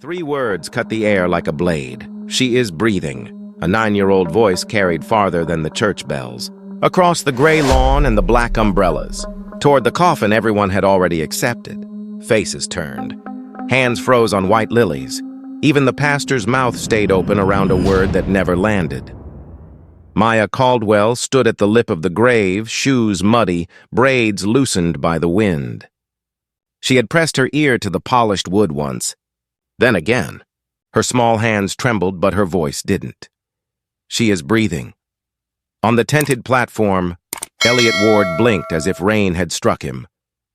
3 words cut the air like a blade. She is breathing. A 9-year-old voice carried farther than the church bells. Across the gray lawn and the black umbrellas. Toward the coffin everyone had already accepted. Faces turned. Hands froze on white lilies. Even the pastor's mouth stayed open around a word that never landed. Maya Caldwell stood at the lip of the grave, shoes muddy, braids loosened by the wind. She had pressed her ear to the polished wood once. Then again. Her small hands trembled, but her voice didn't. She is breathing. On the tented platform, Elliot Ward blinked as if rain had struck him,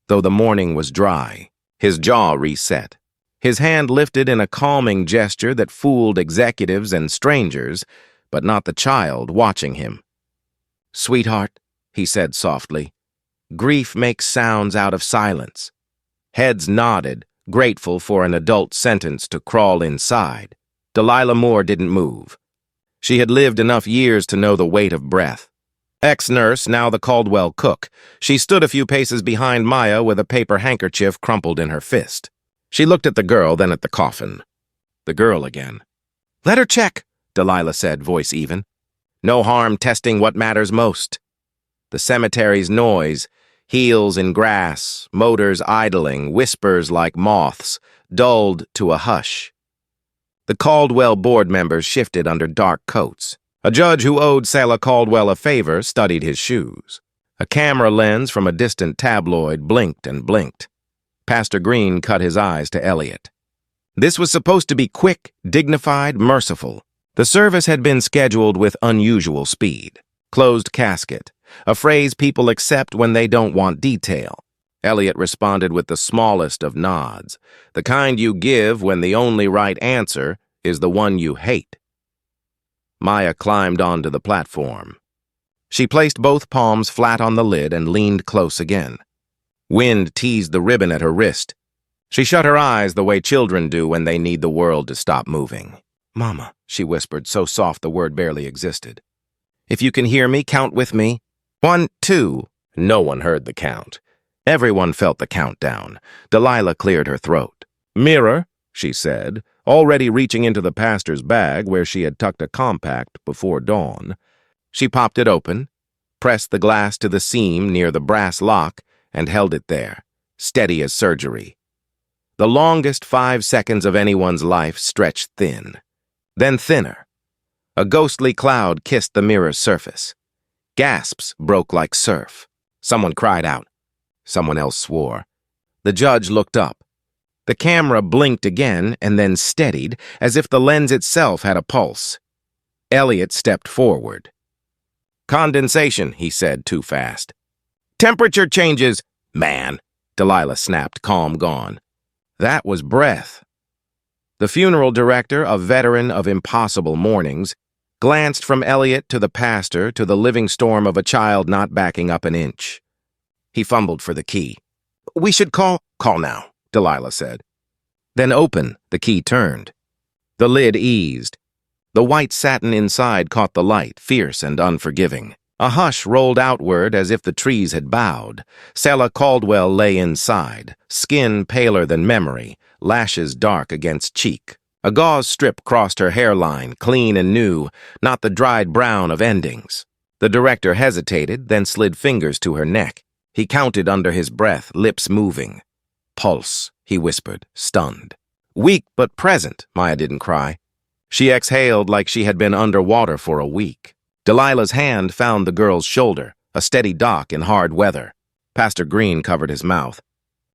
though the morning was dry. His jaw reset. His hand lifted in a calming gesture that fooled executives and strangers, but not the child watching him. "Sweetheart," he said softly, "grief makes sounds out of silence." Heads nodded, grateful for an adult sentence to crawl inside. Delilah Moore didn't move. She had lived enough years to know the weight of breath. Ex-nurse, now the Caldwell cook, she stood a few paces behind Maya with a paper handkerchief crumpled in her fist. She looked at the girl, then at the coffin. The girl again. "Let her check," Delilah said, voice even. "No harm testing what matters most." The cemetery's noise, heels in grass, motors idling, whispers like moths, dulled to a hush. The Caldwell board members shifted under dark coats. A judge who owed Selah Caldwell a favor studied his shoes. A camera lens from a distant tabloid blinked and blinked. Pastor Green cut his eyes to Elliot. This was supposed to be quick, dignified, merciful. The service had been scheduled with unusual speed. Closed casket, a phrase people accept when they don't want detail. Elliot responded with the smallest of nods, the kind you give when the only right answer is the one you hate. Maya climbed onto the platform. She placed both palms flat on the lid and leaned close again. Wind teased the ribbon at her wrist. She shut her eyes the way children do when they need the world to stop moving. "Mama," she whispered, so soft the word barely existed. "If you can hear me, count with me. 1, 2. No one heard the count. Everyone felt the countdown. Delilah cleared her throat. "Mirror," she said, already reaching into the pastor's bag where she had tucked a compact before dawn. She popped it open, pressed the glass to the seam near the brass lock, and held it there, steady as surgery. The longest 5 seconds of anyone's life stretched thin, then thinner. A ghostly cloud kissed the mirror's surface. Gasps broke like surf. Someone cried out. Someone else swore. The judge looked up. The camera blinked again and then steadied, as if the lens itself had a pulse. Elliot stepped forward. "Condensation," he said too fast. "Temperature changes, man," Delilah snapped, calm gone. That was breath. The funeral director, a veteran of impossible mornings, glanced from Elliot to the pastor to the living storm of a child not backing up an inch. He fumbled for the key. "We should call now," Delilah said. "Then open," the key turned. The lid eased. The white satin inside caught the light, fierce and unforgiving. A hush rolled outward as if the trees had bowed. Selah Caldwell lay inside, skin paler than memory, lashes dark against cheek. A gauze strip crossed her hairline, clean and new, not the dried brown of endings. The director hesitated, then slid fingers to her neck. He counted under his breath, lips moving. "Pulse," he whispered, stunned. "Weak but present," Maya didn't cry. She exhaled like she had been underwater for a week. Delilah's hand found the girl's shoulder, a steady dock in hard weather. Pastor Green covered his mouth.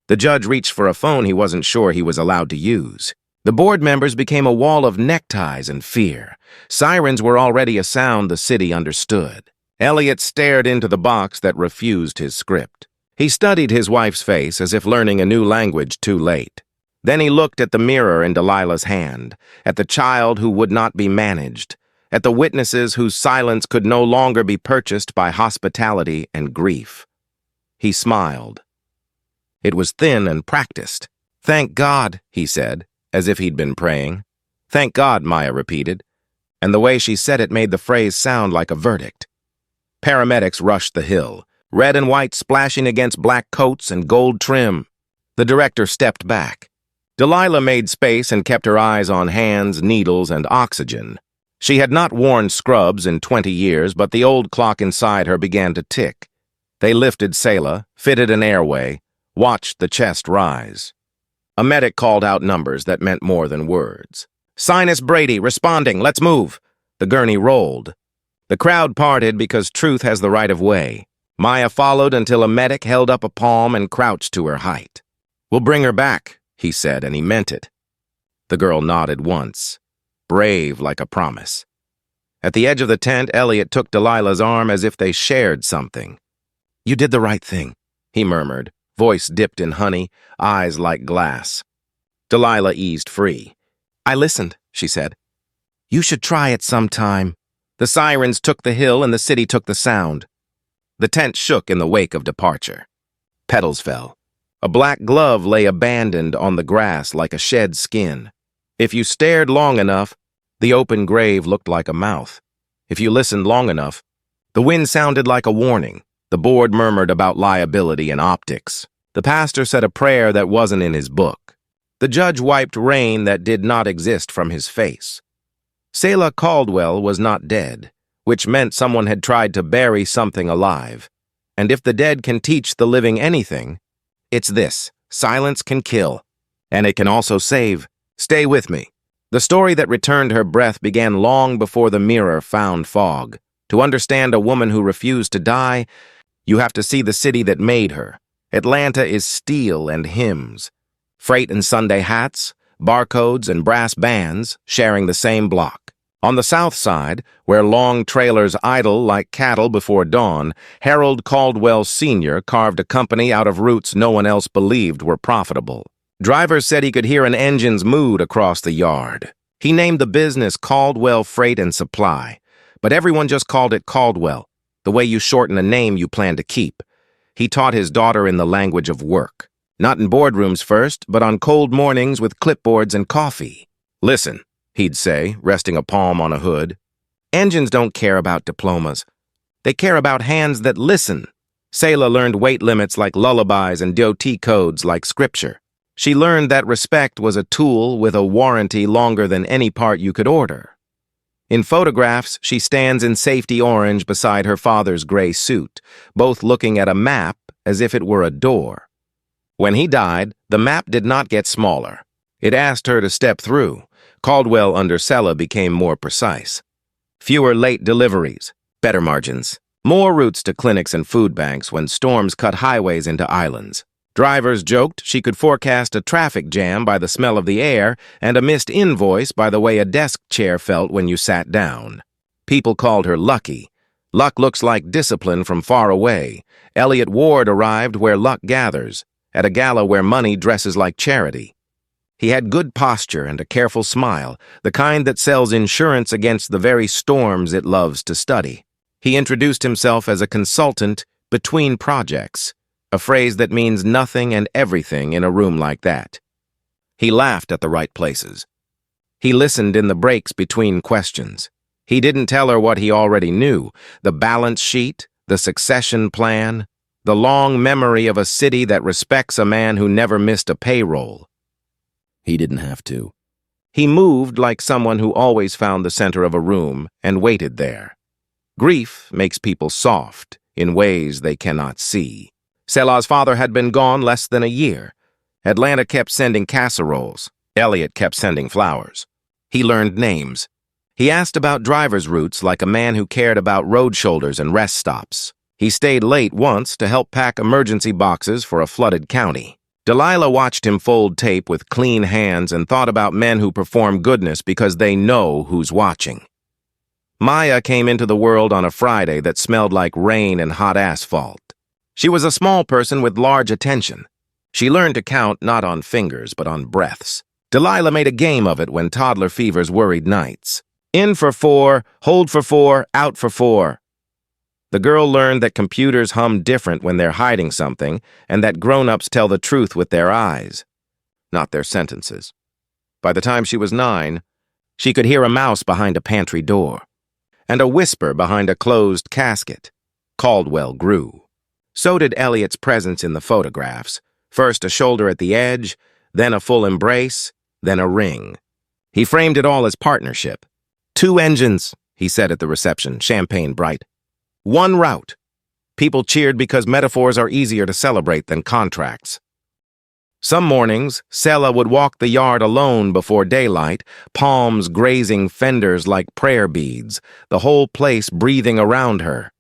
The judge reached for a phone he wasn't sure he was allowed to use. The board members became a wall of neckties and fear. Sirens were already a sound the city understood. Elliot stared into the box that refused his script. He studied his wife's face as if learning a new language too late. Then he looked at the mirror in Delilah's hand, at the child who would not be managed, at the witnesses whose silence could no longer be purchased by hospitality and grief. He smiled. It was thin and practiced. "Thank God," he said, as if he'd been praying. "Thank God," Maya repeated, and the way she said it made the phrase sound like a verdict. Paramedics rushed the hill, red and white splashing against black coats and gold trim. The director stepped back. Delilah made space and kept her eyes on hands, needles, and oxygen. She had not worn scrubs in 20 years, but the old clock inside her began to tick. They lifted Selah, fitted an airway, watched the chest rise. A medic called out numbers that meant more than words. "Sinus Brady, responding, let's move." The gurney rolled. The crowd parted because truth has the right of way. Maya followed until a medic held up a palm and crouched to her height. "We'll bring her back," he said, and he meant it. The girl nodded once, brave like a promise. At the edge of the tent, Elliot took Delilah's arm as if they shared something. "You did the right thing," he murmured, voice dipped in honey, eyes like glass. Delilah eased free. "I listened," she said. "You should try it sometime." The sirens took the hill and the city took the sound. The tent shook in the wake of departure. Petals fell. A black glove lay abandoned on the grass like a shed skin. If you stared long enough, the open grave looked like a mouth. If you listened long enough, the wind sounded like a warning. The board murmured about liability and optics. The pastor said a prayer that wasn't in his book. The judge wiped rain that did not exist from his face. Selah Caldwell was not dead, which meant someone had tried to bury something alive. And if the dead can teach the living anything, it's this: silence can kill, and it can also save. Stay with me. The story that returned her breath began long before the mirror found fog. To understand a woman who refused to die, you have to see the city that made her. Atlanta is steel and hymns, freight and Sunday hats, barcodes and brass bands sharing the same block. On the south side, where long trailers idle like cattle before dawn, Harold Caldwell Sr. carved a company out of roots no one else believed were profitable. Drivers said he could hear an engine's mood across the yard. He named the business Caldwell Freight and Supply, but everyone just called it Caldwell, the way you shorten a name you plan to keep. He taught his daughter in the language of work. Not in boardrooms first, but on cold mornings with clipboards and coffee. "Listen," he'd say, resting a palm on a hood. "Engines don't care about diplomas. They care about hands that listen." Selah learned weight limits like lullabies and DOT codes like scripture. She learned that respect was a tool with a warranty longer than any part you could order. In photographs, she stands in safety orange beside her father's gray suit, both looking at a map as if it were a door. When he died, the map did not get smaller. It asked her to step through. Caldwell under Selah became more precise. Fewer late deliveries, better margins, more routes to clinics and food banks when storms cut highways into islands. Drivers joked she could forecast a traffic jam by the smell of the air and a missed invoice by the way a desk chair felt when you sat down. People called her lucky. Luck looks like discipline from far away. Elliot Ward arrived where luck gathers, at a gala where money dresses like charity. He had good posture and a careful smile, the kind that sells insurance against the very storms it loves to study. He introduced himself as a consultant between projects, a phrase that means nothing and everything in a room like that. He laughed at the right places. He listened in the breaks between questions. He didn't tell her what he already knew: the balance sheet, the succession plan, the long memory of a city that respects a man who never missed a payroll. He didn't have to. He moved like someone who always found the center of a room and waited there. Grief makes people soft in ways they cannot see. Selah's father had been gone less than a year. Atlanta kept sending casseroles. Elliot kept sending flowers. He learned names. He asked about driver's routes like a man who cared about road shoulders and rest stops. He stayed late once to help pack emergency boxes for a flooded county. Delilah watched him fold tape with clean hands and thought about men who perform goodness because they know who's watching. Maya came into the world on a Friday that smelled like rain and hot asphalt. She was a small person with large attention. She learned to count not on fingers, but on breaths. Delilah made a game of it when toddler fevers worried nights. In for 4, hold for 4, out for 4. The girl learned that computers hum different when they're hiding something, and that grown-ups tell the truth with their eyes, not their sentences. By the time she was 9, she could hear a mouse behind a pantry door, and a whisper behind a closed casket. Caldwell grew. So did Elliot's presence in the photographs. First a shoulder at the edge, then a full embrace, then a ring. He framed it all as partnership. 2 engines, he said at the reception, champagne bright. 1 route. People cheered because metaphors are easier to celebrate than contracts. Some mornings, Sela would walk the yard alone before daylight, palms grazing fenders like prayer beads, the whole place breathing around her.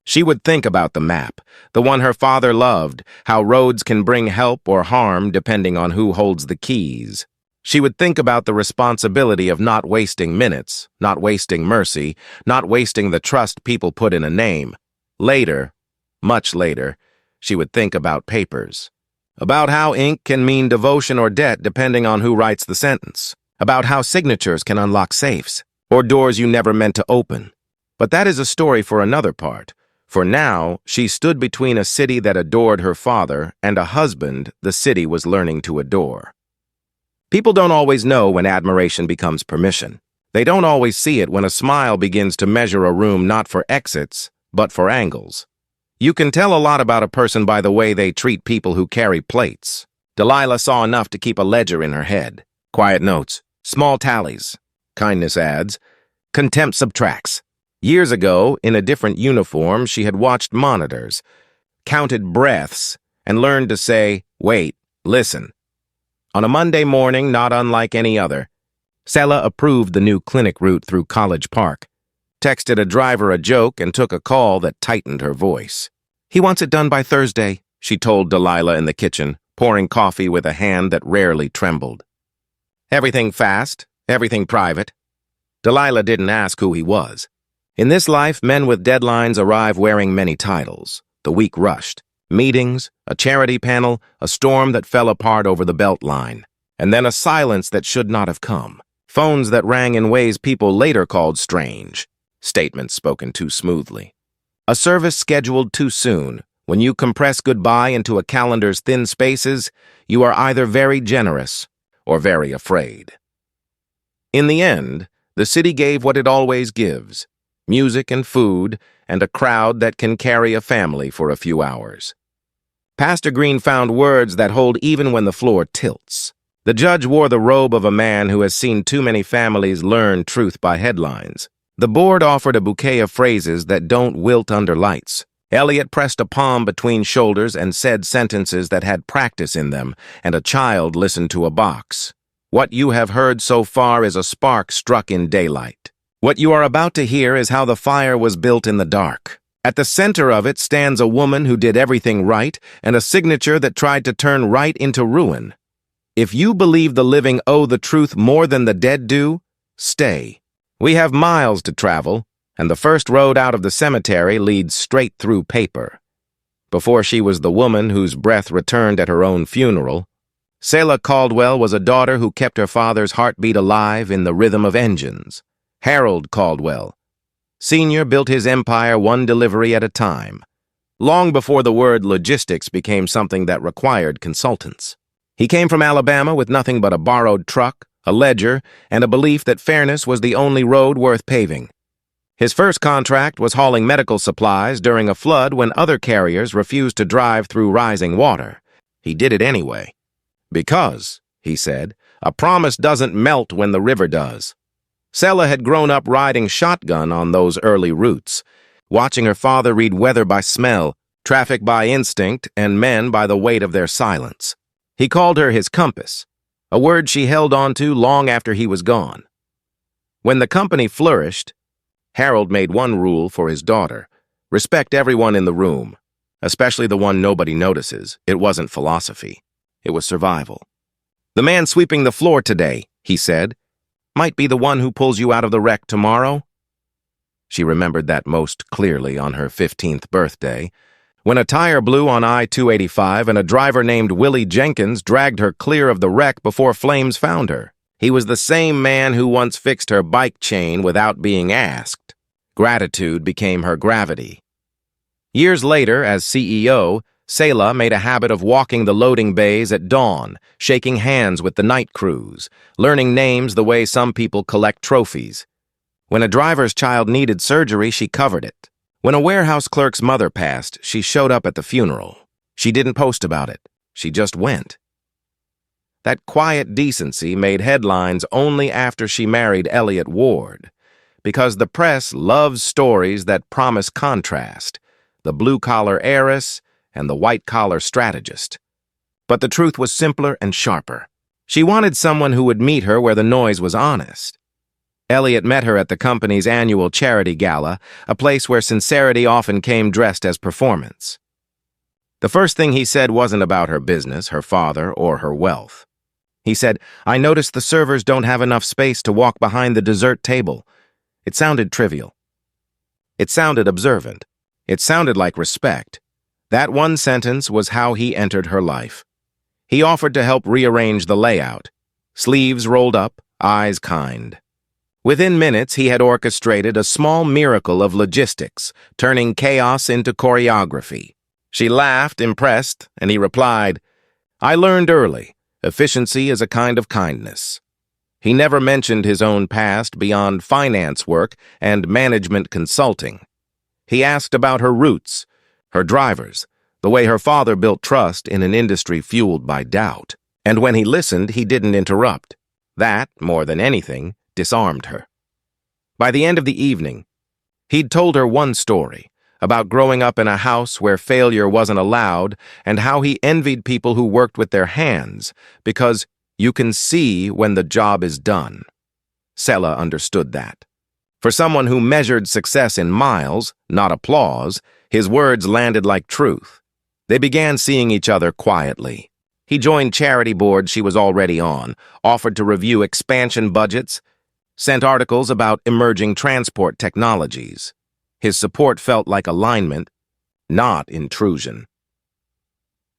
She would think about the map, the one her father loved, how roads can bring help or harm depending on who holds the keys. She would think about the responsibility of not wasting minutes, not wasting mercy, not wasting the trust people put in a name. Later, much later, she would think about papers. About how ink can mean devotion or debt depending on who writes the sentence. About how signatures can unlock safes, or doors you never meant to open. But that is a story for another part. For now, she stood between a city that adored her father and a husband the city was learning to adore. People don't always know when admiration becomes permission. They don't always see it when a smile begins to measure a room not for exits, but for angles. You can tell a lot about a person by the way they treat people who carry plates. Delilah saw enough to keep a ledger in her head. Quiet notes, small tallies, kindness adds, contempt subtracts. Years ago, in a different uniform, she had watched monitors, counted breaths, and learned to say, wait, listen. On a Monday morning, not unlike any other, Sela approved the new clinic route through College Park, texted a driver a joke, and took a call that tightened her voice. He wants it done by Thursday, she told Delilah in the kitchen, pouring coffee with a hand that rarely trembled. Everything fast, everything private. Delilah didn't ask who he was. In this life, men with deadlines arrive wearing many titles. The week rushed. Meetings, a charity panel, a storm that fell apart over the belt line, and then a silence that should not have come. Phones that rang in ways people later called strange. Statements spoken too smoothly. A service scheduled too soon. When you compress goodbye into a calendar's thin spaces, you are either very generous or very afraid. In the end, the city gave what it always gives: music and food and a crowd that can carry a family for a few hours. Pastor Green found words that hold even when the floor tilts. The judge wore the robe of a man who has seen too many families learn truth by headlines. The board offered a bouquet of phrases that don't wilt under lights. Elliot pressed a palm between shoulders and said sentences that had practice in them, and a child listened to a box. What you have heard so far is a spark struck in daylight. What you are about to hear is how the fire was built in the dark. At the center of it stands a woman who did everything right and a signature that tried to turn right into ruin. If you believe the living owe the truth more than the dead do, stay. We have miles to travel, and the first road out of the cemetery leads straight through paper. Before she was the woman whose breath returned at her own funeral, Sela Caldwell was a daughter who kept her father's heartbeat alive in the rhythm of engines. Harold Caldwell, Sr. built his empire one delivery at a time, long before the word logistics became something that required consultants. He came from Alabama with nothing but a borrowed truck, a ledger, and a belief that fairness was the only road worth paving. His first contract was hauling medical supplies during a flood when other carriers refused to drive through rising water. He did it anyway. Because, he said, a promise doesn't melt when the river does. Sela had grown up riding shotgun on those early routes, watching her father read weather by smell, traffic by instinct, and men by the weight of their silence. He called her his compass, a word she held on to long after he was gone. When the company flourished, Harold made one rule for his daughter: respect everyone in the room, especially the one nobody notices. It wasn't philosophy. It was survival. The man sweeping the floor today, he said, might be the one who pulls you out of the wreck tomorrow. She remembered that most clearly on her 15th birthday, when a tire blew on I-285 and a driver named Willie Jenkins dragged her clear of the wreck before flames found her. He was the same man who once fixed her bike chain without being asked. Gratitude became her gravity. Years later, as CEO, Sela made a habit of walking the loading bays at dawn, shaking hands with the night crews, learning names the way some people collect trophies. When a driver's child needed surgery, she covered it. When a warehouse clerk's mother passed, she showed up at the funeral. She didn't post about it. She just went. That quiet decency made headlines only after she married Elliot Ward, because the press loves stories that promise contrast, the blue-collar heiress and the white-collar strategist. But the truth was simpler and sharper. She wanted someone who would meet her where the noise was honest. Elliot met her at the company's annual charity gala, a place where sincerity often came dressed as performance. The first thing he said wasn't about her business, her father, or her wealth. He said, "I noticed the servers don't have enough space to walk behind the dessert table." It sounded trivial. It sounded observant. It sounded like respect. That one sentence was how he entered her life. He offered to help rearrange the layout. Sleeves rolled up, eyes kind. Within minutes, he had orchestrated a small miracle of logistics, turning chaos into choreography. She laughed, impressed, and he replied, "I learned early. Efficiency is a kind of kindness." He never mentioned his own past beyond finance work and management consulting. He asked about her roots, her drivers, the way her father built trust in an industry fueled by doubt. And when he listened, he didn't interrupt. That, more than anything, disarmed her. By the end of the evening, he'd told her one story about growing up in a house where failure wasn't allowed and how he envied people who worked with their hands because you can see when the job is done. Sela understood that. For someone who measured success in miles, not applause, his words landed like truth. They began seeing each other quietly. He joined charity boards she was already on, offered to review expansion budgets, sent articles about emerging transport technologies. His support felt like alignment, not intrusion.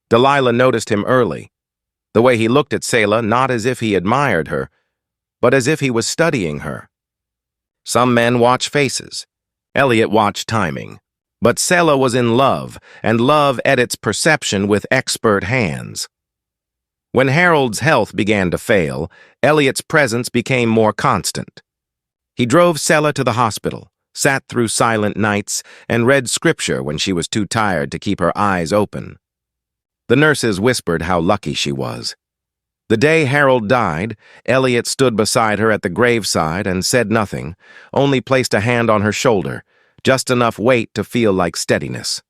Delilah noticed him early, the way he looked at Sela not as if he admired her, but as if he was studying her. Some men watch faces. Elliot watched timing. But Sela was in love, and love edits perception with expert hands. When Harold's health began to fail, Elliot's presence became more constant. He drove Sela to the hospital, sat through silent nights, and read scripture when she was too tired to keep her eyes open. The nurses whispered how lucky she was. The day Harold died, Elliot stood beside her at the graveside and said nothing, only placed a hand on her shoulder, just enough weight to feel like steadiness.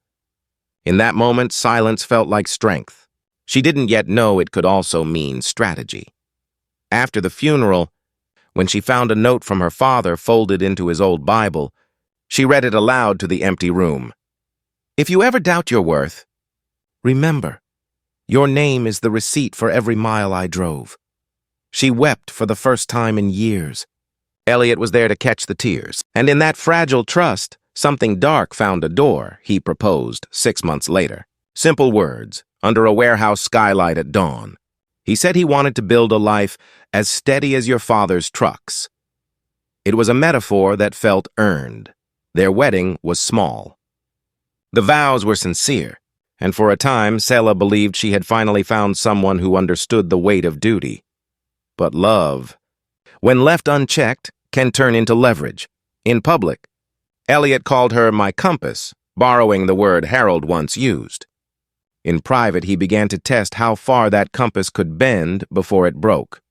In that moment, silence felt like strength. She didn't yet know it could also mean strategy. After the funeral, when she found a note from her father folded into his old Bible, she read it aloud to the empty room. "If you ever doubt your worth, remember, your name is the receipt for every mile I drove." She wept for the first time in years. Elliot was there to catch the tears, and in that fragile trust, something dark found a door, he proposed 6 months later. Simple words, under a warehouse skylight at dawn. He said he wanted to build a life as steady as your father's trucks. It was a metaphor that felt earned. Their wedding was small. The vows were sincere, and for a time Sela believed she had finally found someone who understood the weight of duty. But love, when left unchecked, can turn into leverage. In public, Elliot called her my compass, borrowing the word Harold once used. In private, he began to test how far that compass could bend before it broke.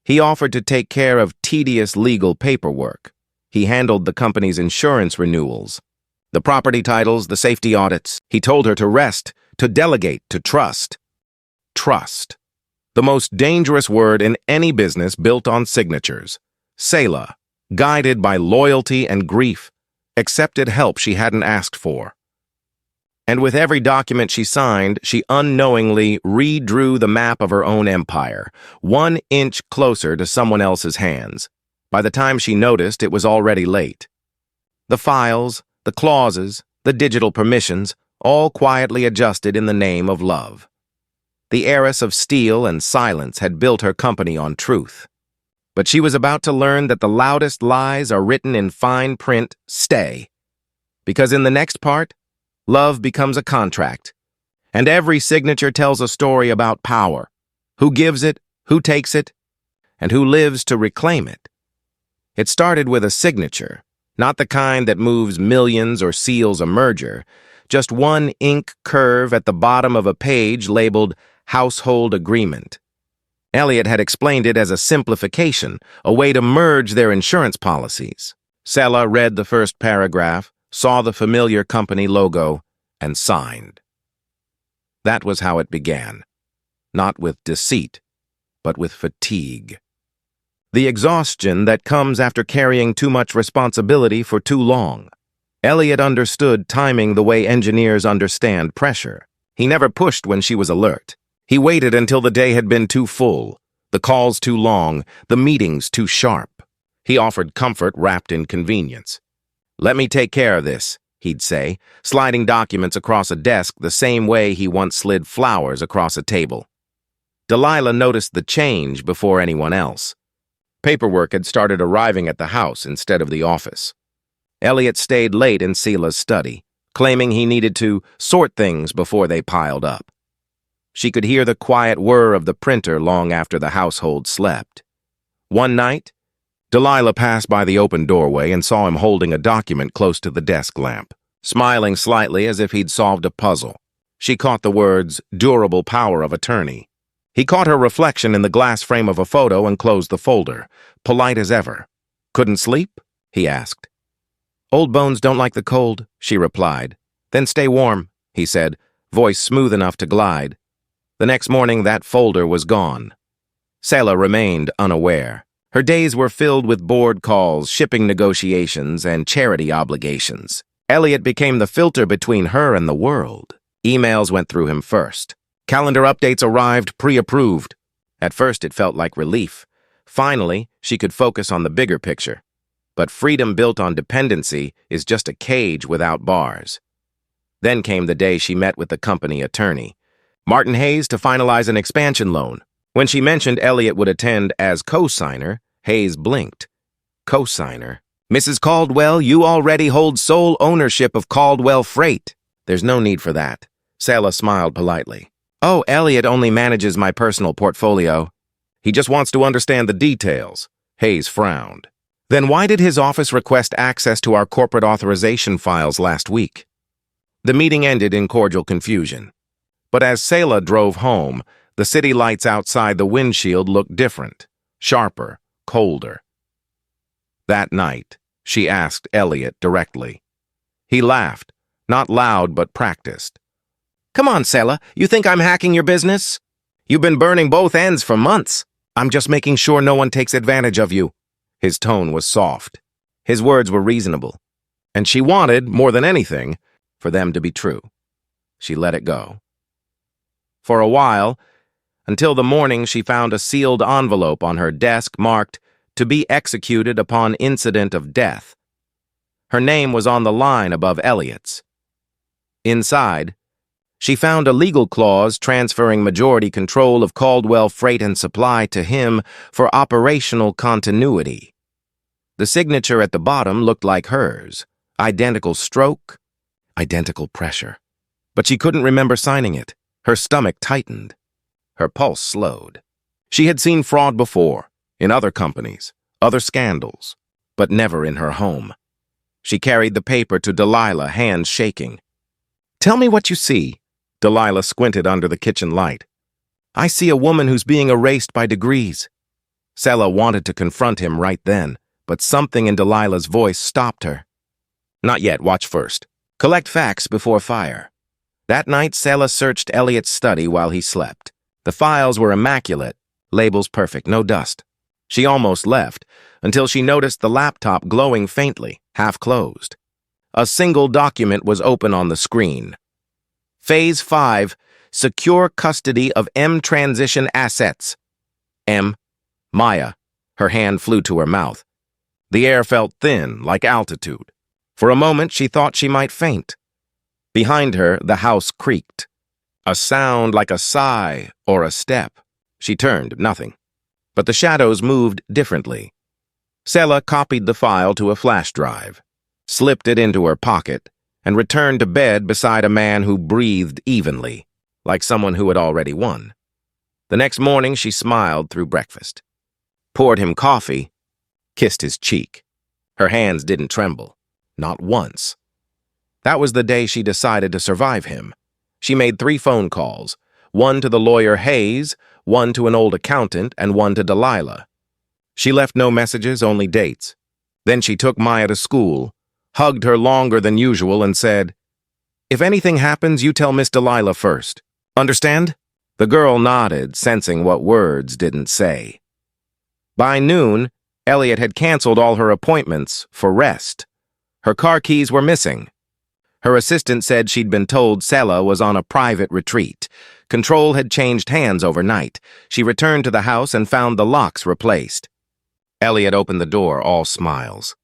He offered to take care of tedious legal paperwork. He handled the company's insurance renewals, the property titles, the safety audits. He told her to rest, to delegate, to trust. Trust. The most dangerous word in any business built on signatures. Sela, guided by loyalty and grief, accepted help she hadn't asked for. And with every document she signed, she unknowingly redrew the map of her own empire, 1 inch closer to someone else's hands. By the time she noticed, it was already late. The files, the clauses, the digital permissions, all quietly adjusted in the name of love. The heiress of steel and silence had built her company on truth. But she was about to learn that the loudest lies are written in fine print, stay. Because in the next part, love becomes a contract, and every signature tells a story about power, who gives it, who takes it, and who lives to reclaim it. It started with a signature, not the kind that moves millions or seals a merger, just one ink curve at the bottom of a page labeled Household Agreement. Elliot had explained it as a simplification, a way to merge their insurance policies. Sela read the first paragraph, saw the familiar company logo, and signed. That was how it began. Not with deceit, but with fatigue. The exhaustion that comes after carrying too much responsibility for too long. Elliot understood timing the way engineers understand pressure. He never pushed when she was alert. He waited until the day had been too full, the calls too long, the meetings too sharp. He offered comfort wrapped in convenience. "Let me take care of this," he'd say, sliding documents across a desk the same way he once slid flowers across a table. Delilah noticed the change before anyone else. Paperwork had started arriving at the house instead of the office. Elliot stayed late in Sela's study, claiming he needed to sort things before they piled up. She could hear the quiet whir of the printer long after the household slept. One night, Delilah passed by the open doorway and saw him holding a document close to the desk lamp, smiling slightly as if he'd solved a puzzle. She caught the words, "durable power of attorney." He caught her reflection in the glass frame of a photo and closed the folder, polite as ever. "Couldn't sleep?" he asked. "Old bones don't like the cold," she replied. "Then stay warm," he said, voice smooth enough to glide. The next morning, that folder was gone. Sela remained unaware. Her days were filled with board calls, shipping negotiations, and charity obligations. Elliot became the filter between her and the world. Emails went through him first. Calendar updates arrived pre-approved. At first, it felt like relief. Finally, she could focus on the bigger picture. But freedom built on dependency is just a cage without bars. Then came the day she met with the company attorney, Martin Hayes, to finalize an expansion loan. When she mentioned Elliot would attend as co-signer, Hayes blinked. Co-signer? "Mrs. Caldwell, you already hold sole ownership of Caldwell Freight." "There's no need for that." Sela smiled politely. "Oh, Elliot only manages my personal portfolio. He just wants to understand the details." Hayes frowned. "Then why did his office request access to our corporate authorization files last week?" The meeting ended in cordial confusion. But as Sela drove home, the city lights outside the windshield looked different, sharper, colder. That night, she asked Elliot directly. He laughed, not loud but practiced. "Come on, Sela, you think I'm hacking your business? You've been burning both ends for months. I'm just making sure no one takes advantage of you." His tone was soft. His words were reasonable. And she wanted, more than anything, for them to be true. She let it go. For a while, until the morning she found a sealed envelope on her desk marked, "To be executed upon incident of death." Her name was on the line above Elliot's. Inside, she found a legal clause transferring majority control of Caldwell Freight and Supply to him for operational continuity. The signature at the bottom looked like hers. Identical stroke, identical pressure. But she couldn't remember signing it. Her stomach tightened. Her pulse slowed. She had seen fraud before, in other companies, other scandals, but never in her home. She carried the paper to Delilah, hands shaking. "Tell me what you see." Delilah squinted under the kitchen light. "I see a woman who's being erased by degrees." Sela wanted to confront him right then, but something in Delilah's voice stopped her. "Not yet, watch first. Collect facts before fire." That night, Sela searched Elliot's study while he slept. The files were immaculate, labels perfect, no dust. She almost left, until she noticed the laptop glowing faintly, half closed. A single document was open on the screen. Phase 5, Secure Custody of M Transition Assets. M. Maya. Her hand flew to her mouth. The air felt thin, like altitude. For a moment, she thought she might faint. Behind her, the house creaked. A sound like a sigh or a step. She turned, nothing. But the shadows moved differently. Sela copied the file to a flash drive, slipped it into her pocket, and returned to bed beside a man who breathed evenly, like someone who had already won. The next morning, she smiled through breakfast, poured him coffee, kissed his cheek. Her hands didn't tremble, not once. That was the day she decided to survive him. She made 3 phone calls, one to the lawyer Hayes, one to an old accountant and one to Delilah. She left no messages, only dates. Then she took Maya to school, hugged her longer than usual, and said, "If anything happens, you tell Miss Delilah first. Understand?" The girl nodded, sensing what words didn't say. By noon, Elliot had canceled all her appointments for rest. Her car keys were missing. Her assistant said she'd been told Sela was on a private retreat. Control had changed hands overnight. She returned to the house and found the locks replaced. Elliot opened the door, all smiles.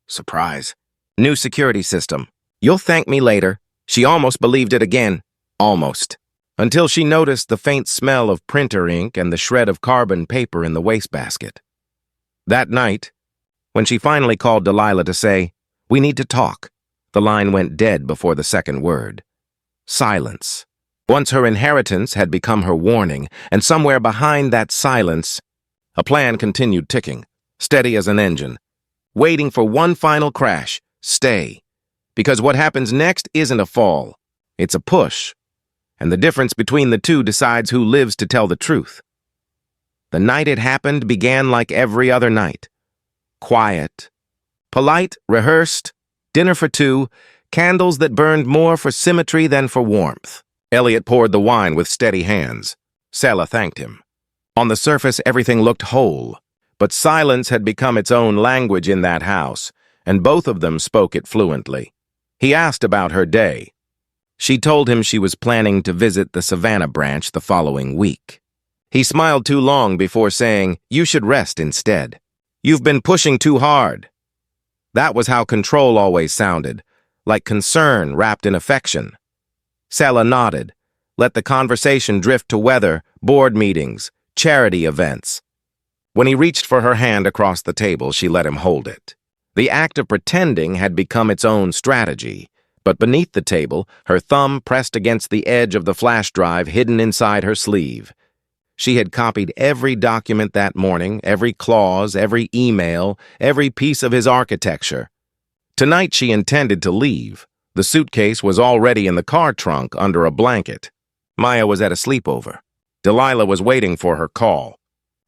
Surprise. New security system. You'll thank me later. She almost believed it again. Almost. Until she noticed the faint smell of printer ink and the shred of carbon paper in the wastebasket. That night, when she finally called Delilah to say, "We need to talk," the line went dead before the second word. Silence. Once her inheritance had become her warning, and somewhere behind that silence, a plan continued ticking, steady as an engine, waiting for one final crash. Stay. Because what happens next isn't a fall. It's a push. And the difference between the two decides who lives to tell the truth. The night it happened began like every other night. Quiet. Polite, rehearsed, dinner for two, candles that burned more for symmetry than for warmth. Elliot poured the wine with steady hands. Sela thanked him. On the surface, everything looked whole, but silence had become its own language in that house, and both of them spoke it fluently. He asked about her day. She told him she was planning to visit the Savannah branch the following week. He smiled too long before saying, "You should rest instead. You've been pushing too hard." That was how control always sounded, like concern wrapped in affection. Sela nodded, let the conversation drift to weather, board meetings, charity events. When he reached for her hand across the table, she let him hold it. The act of pretending had become its own strategy, but beneath the table, her thumb pressed against the edge of the flash drive hidden inside her sleeve. She had copied every document that morning, every clause, every email, every piece of his architecture. Tonight she intended to leave. The suitcase was already in the car trunk under a blanket. Maya was at a sleepover. Delilah was waiting for her call.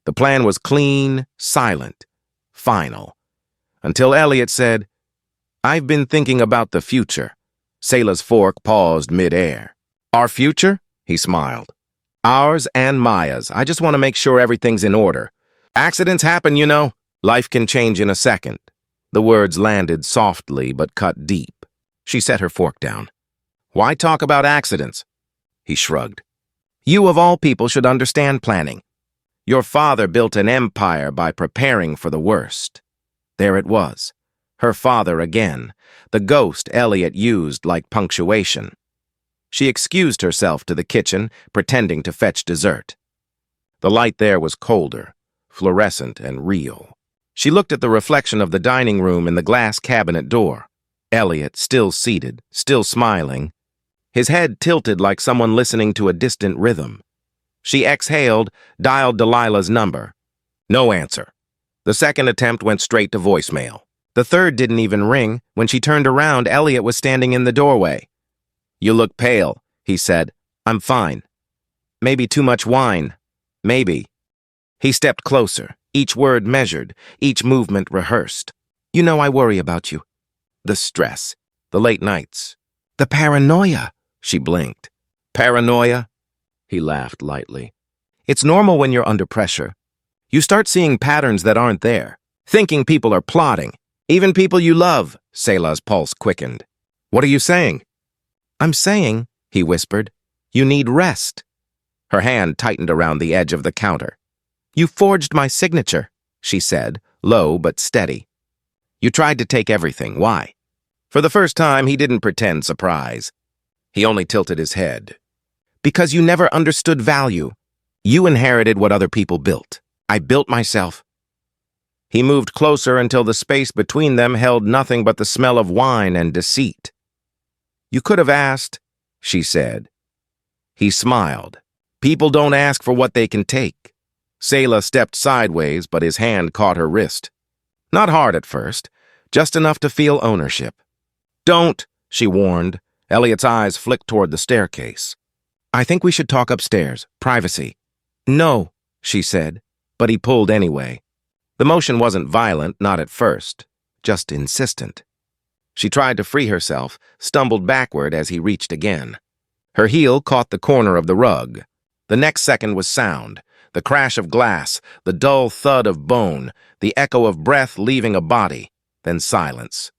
The plan was clean, silent, final. Until Elliot said, "I've been thinking about the future." Selah's fork paused mid-air. "Our future?" He smiled. "Ours and Maya's. I just want to make sure everything's in order. Accidents happen, you know. Life can change in a second." The words landed softly but cut deep. She set her fork down. "Why talk about accidents?" He shrugged. "You of all people should understand planning. Your father built an empire by preparing for the worst." There it was. Her father again. The ghost Elliot used like punctuation. She excused herself to the kitchen, pretending to fetch dessert. The light there was colder, fluorescent and real. She looked at the reflection of the dining room in the glass cabinet door. Elliot, still seated, still smiling, his head tilted like someone listening to a distant rhythm. She exhaled, dialed Delilah's number. No answer. The second attempt went straight to voicemail. The third didn't even ring. When she turned around, Elliot was standing in the doorway. "You look pale," he said. "I'm fine. Maybe too much wine. Maybe." He stepped closer, each word measured, each movement rehearsed. "You know I worry about you. The stress, the late nights, the paranoia." She blinked. "Paranoia?" He laughed lightly. "It's normal when you're under pressure. You start seeing patterns that aren't there, thinking people are plotting. Even people you love." Selah's pulse quickened. "What are you saying?" "I'm saying," he whispered, "you need rest." Her hand tightened around the edge of the counter. "You forged my signature," she said, low but steady. "You tried to take everything. Why?" For the first time, he didn't pretend surprise. He only tilted his head. "Because you never understood value. You inherited what other people built. I built myself." He moved closer until the space between them held nothing but the smell of wine and deceit. "You could have asked," she said. He smiled. "People don't ask for what they can take." Selah stepped sideways, but his hand caught her wrist. Not hard at first, just enough to feel ownership. "Don't," she warned. Elliot's eyes flicked toward the staircase. "I think we should talk upstairs. Privacy." No, she said, but he pulled anyway. The motion wasn't violent, not at first, just insistent. She tried to free herself, stumbled backward as he reached again. Her heel caught the corner of the rug. The next second was sound, the crash of glass, the dull thud of bone, the echo of breath leaving a body, then silence.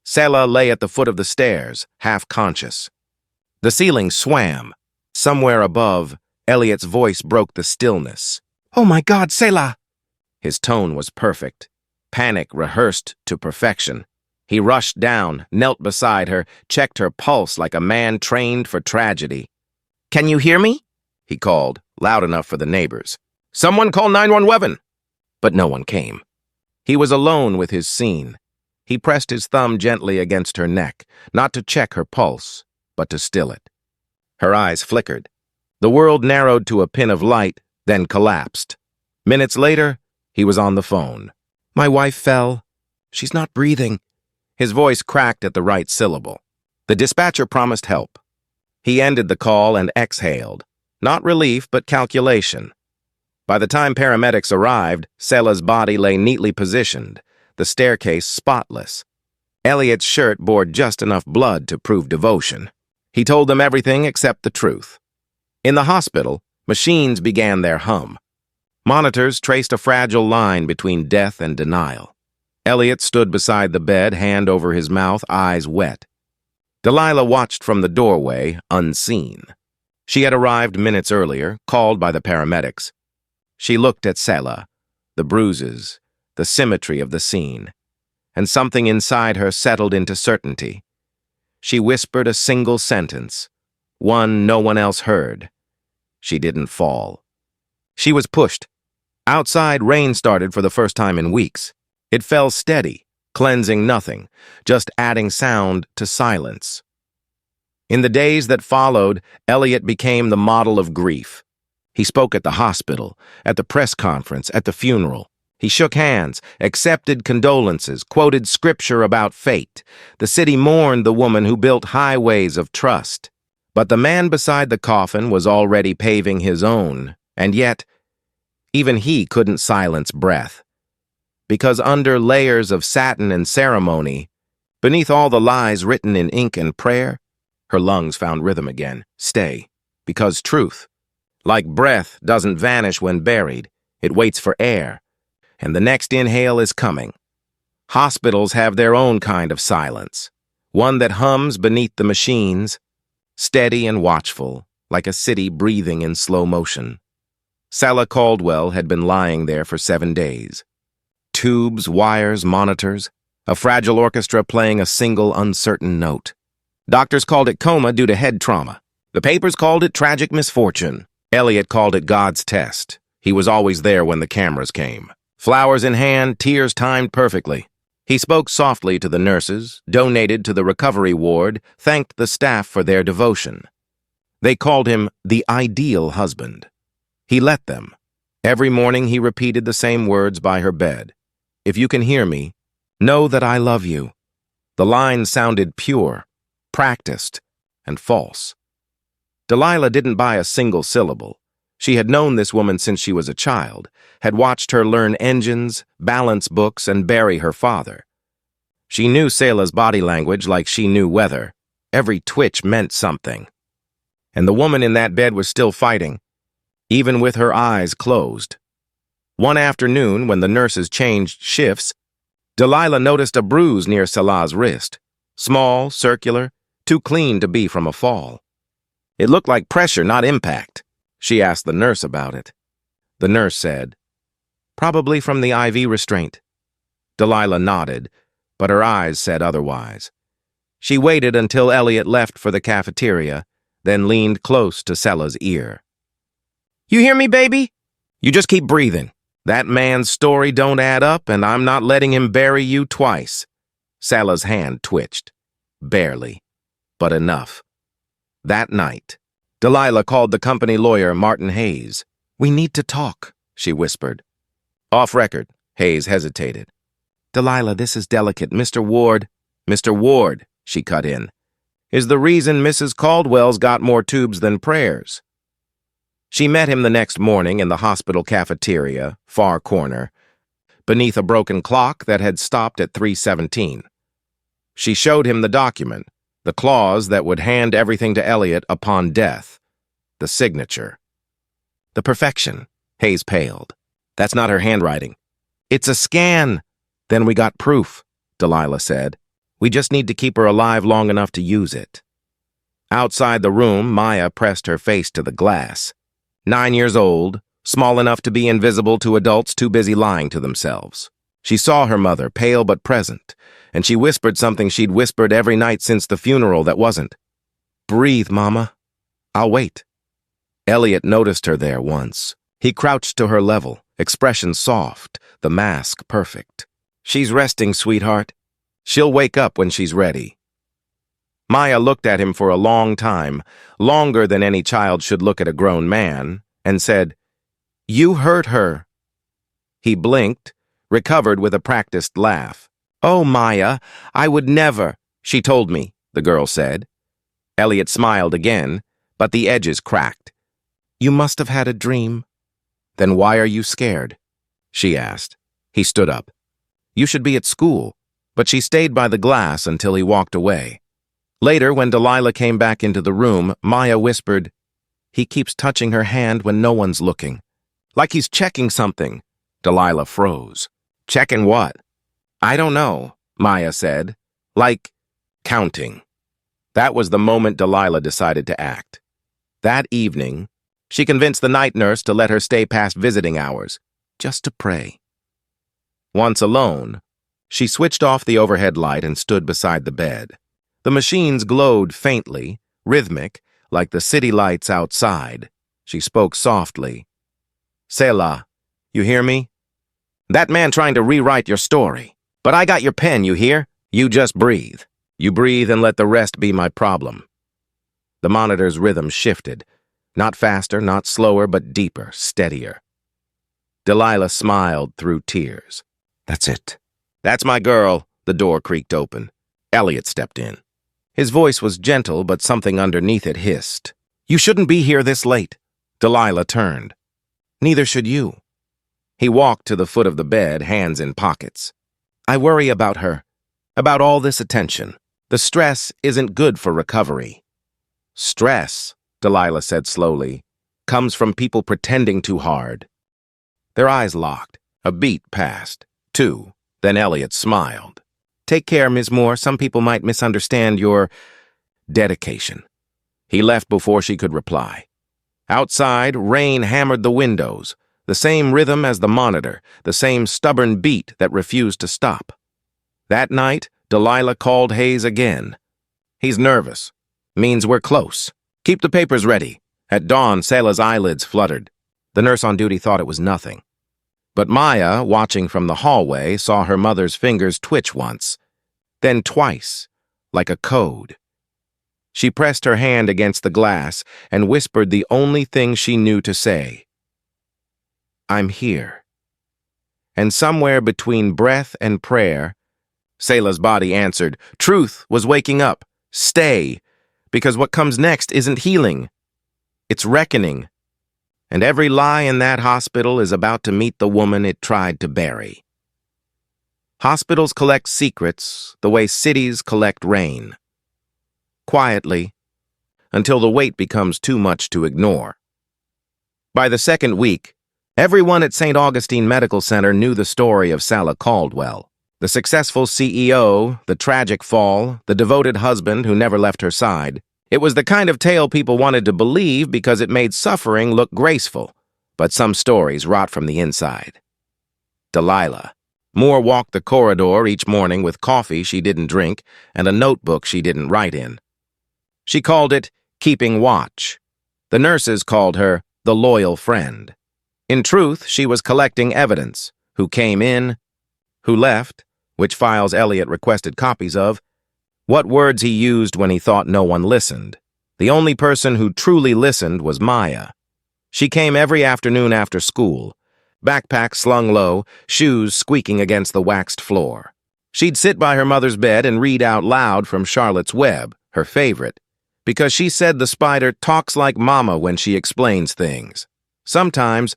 Selah lay at the foot of the stairs, half conscious. The ceiling swam. Somewhere above, Elliot's voice broke the stillness. "Oh my God, Selah!" His tone was perfect. Panic rehearsed to perfection. He rushed down, knelt beside her, checked her pulse like a man trained for tragedy. "Can you hear me?" he called, loud enough for the neighbors. "Someone call 911!" But no one came. He was alone with his scene. He pressed his thumb gently against her neck, not to check her pulse, but to still it. Her eyes flickered. The world narrowed to a pin of light, then collapsed. Minutes later, he was on the phone. "My wife fell. She's not breathing." His voice cracked at the right syllable. The dispatcher promised help. He ended the call and exhaled. Not relief, but calculation. By the time paramedics arrived, Selah's body lay neatly positioned, the staircase spotless. Elliot's shirt bore just enough blood to prove devotion. He told them everything except the truth. In the hospital, machines began their hum. Monitors traced a fragile line between death and denial. Elliot stood beside the bed, hand over his mouth, eyes wet. Delilah watched from the doorway, unseen. She had arrived minutes earlier, called by the paramedics. She looked at Selah, the bruises, the symmetry of the scene, and something inside her settled into certainty. She whispered a single sentence, one no one else heard. She didn't fall. She was pushed. Outside, rain started for the first time in weeks. It fell steady, cleansing nothing, just adding sound to silence. In the days that followed, Elliot became the model of grief. He spoke at the hospital, at the press conference, at the funeral. He shook hands, accepted condolences, quoted scripture about fate. The city mourned the woman who built highways of trust. But the man beside the coffin was already paving his own, and yet, even he couldn't silence breath. Because under layers of satin and ceremony, beneath all the lies written in ink and prayer, her lungs found rhythm again. Stay. Because truth, like breath, doesn't vanish when buried. It waits for air. And the next inhale is coming. Hospitals have their own kind of silence, one that hums beneath the machines, steady and watchful, like a city breathing in slow motion. Selah Caldwell had been lying there for 7 days. Tubes, wires, monitors, a fragile orchestra playing a single uncertain note. Doctors called it coma due to head trauma. The papers called it tragic misfortune. Elliot called it God's test. He was always there when the cameras came. Flowers in hand, tears timed perfectly. He spoke softly to the nurses, donated to the recovery ward, thanked the staff for their devotion. They called him the ideal husband. He let them. Every morning he repeated the same words by her bed. "If you can hear me, know that I love you." The line sounded pure, practiced, and false. Delilah didn't buy a single syllable. She had known this woman since she was a child, had watched her learn engines, balance books, and bury her father. She knew Selah's body language like she knew weather. Every twitch meant something. And the woman in that bed was still fighting, even with her eyes closed. One afternoon, when the nurses changed shifts, Delilah noticed a bruise near Selah's wrist. Small, circular, too clean to be from a fall. It looked like pressure, not impact. She asked the nurse about it. The nurse said, "Probably from the IV restraint." Delilah nodded, but her eyes said otherwise. She waited until Elliot left for the cafeteria, then leaned close to Selah's ear. "You hear me, baby? You just keep breathing. That man's story don't add up, and I'm not letting him bury you twice." Selah's hand twitched. Barely, but enough. That night, Delilah called the company lawyer, Martin Hayes. "We need to talk," she whispered. "Off record," Hayes hesitated. "Delilah, this is delicate. Mr. Ward, she cut in, is the reason Mrs. Caldwell's got more tubes than prayers." She met him the next morning in the hospital cafeteria, far corner, beneath a broken clock that had stopped at 3:17. She showed him the document, the clause that would hand everything to Elliot upon death, the signature. The perfection. Hayes paled. That's not her handwriting. It's a scan. Then we got proof, Delilah said. We just need to keep her alive long enough to use it. Outside the room, Maya pressed her face to the glass. 9 years old, small enough to be invisible to adults too busy lying to themselves. She saw her mother, pale but present, and she whispered something she'd whispered every night since the funeral that wasn't. Breathe, Mama. I'll wait. Elliot noticed her there once. He crouched to her level, expression soft, the mask perfect. She's resting, sweetheart. She'll wake up when she's ready. Maya looked at him for a long time, longer than any child should look at a grown man, and said, You hurt her. He blinked, recovered with a practiced laugh. Oh, Maya, I would never, she told me, the girl said. Elliot smiled again, but the edges cracked. You must have had a dream. Then why are you scared? She asked. He stood up. You should be at school. But she stayed by the glass until he walked away. Later, when Delilah came back into the room, Maya whispered, He keeps touching her hand when no one's looking. Like he's checking something. Delilah froze. Checking what? I don't know, Maya said. Like counting. That was the moment Delilah decided to act. That evening, she convinced the night nurse to let her stay past visiting hours, just to pray. Once alone, she switched off the overhead light and stood beside the bed. The machines glowed faintly, rhythmic, like the city lights outside. She spoke softly. Selah, you hear me? That man trying to rewrite your story. But I got your pen, you hear? You just breathe. You breathe and let the rest be my problem. The monitor's rhythm shifted. Not faster, not slower, but deeper, steadier. Delilah smiled through tears. That's it. That's my girl. The door creaked open. Elliot stepped in. His voice was gentle, but something underneath it hissed. You shouldn't be here this late. Delilah turned. Neither should you. He walked to the foot of the bed, hands in pockets. I worry about her, about all this attention. The stress isn't good for recovery. Stress, Delilah said slowly, comes from people pretending too hard. Their eyes locked. A beat passed. 2. Then Elliot smiled. Take care, Ms. Moore. Some people might misunderstand your dedication. He left before she could reply. Outside, rain hammered the windows, the same rhythm as the monitor, the same stubborn beat that refused to stop. That night, Delilah called Hayes again. He's nervous. Means we're close. Keep the papers ready. At dawn, Selah's eyelids fluttered. The nurse on duty thought it was nothing. But Maya, watching from the hallway, saw her mother's fingers twitch once, then twice, like a code. She pressed her hand against the glass and whispered the only thing she knew to say. I'm here. And somewhere between breath and prayer, Selah's body answered, truth was waking up. Stay, because what comes next isn't healing. It's reckoning. And every lie in that hospital is about to meet the woman it tried to bury. Hospitals collect secrets the way cities collect rain. Quietly, until the weight becomes too much to ignore. By the second week, everyone at St. Augustine Medical Center knew the story of Selah Caldwell. The successful CEO, the tragic fall, the devoted husband who never left her side. It was the kind of tale people wanted to believe because it made suffering look graceful, but some stories rot from the inside. Delilah. Moore walked the corridor each morning with coffee she didn't drink and a notebook she didn't write in. She called it keeping watch. The nurses called her the loyal friend. In truth, she was collecting evidence, who came in, who left, which files Elliot requested copies of, what words he used when he thought no one listened. The only person who truly listened was Maya. She came every afternoon after school, backpack slung low, shoes squeaking against the waxed floor. She'd sit by her mother's bed and read out loud from Charlotte's Web, her favorite, because she said the spider talks like Mama when she explains things. Sometimes,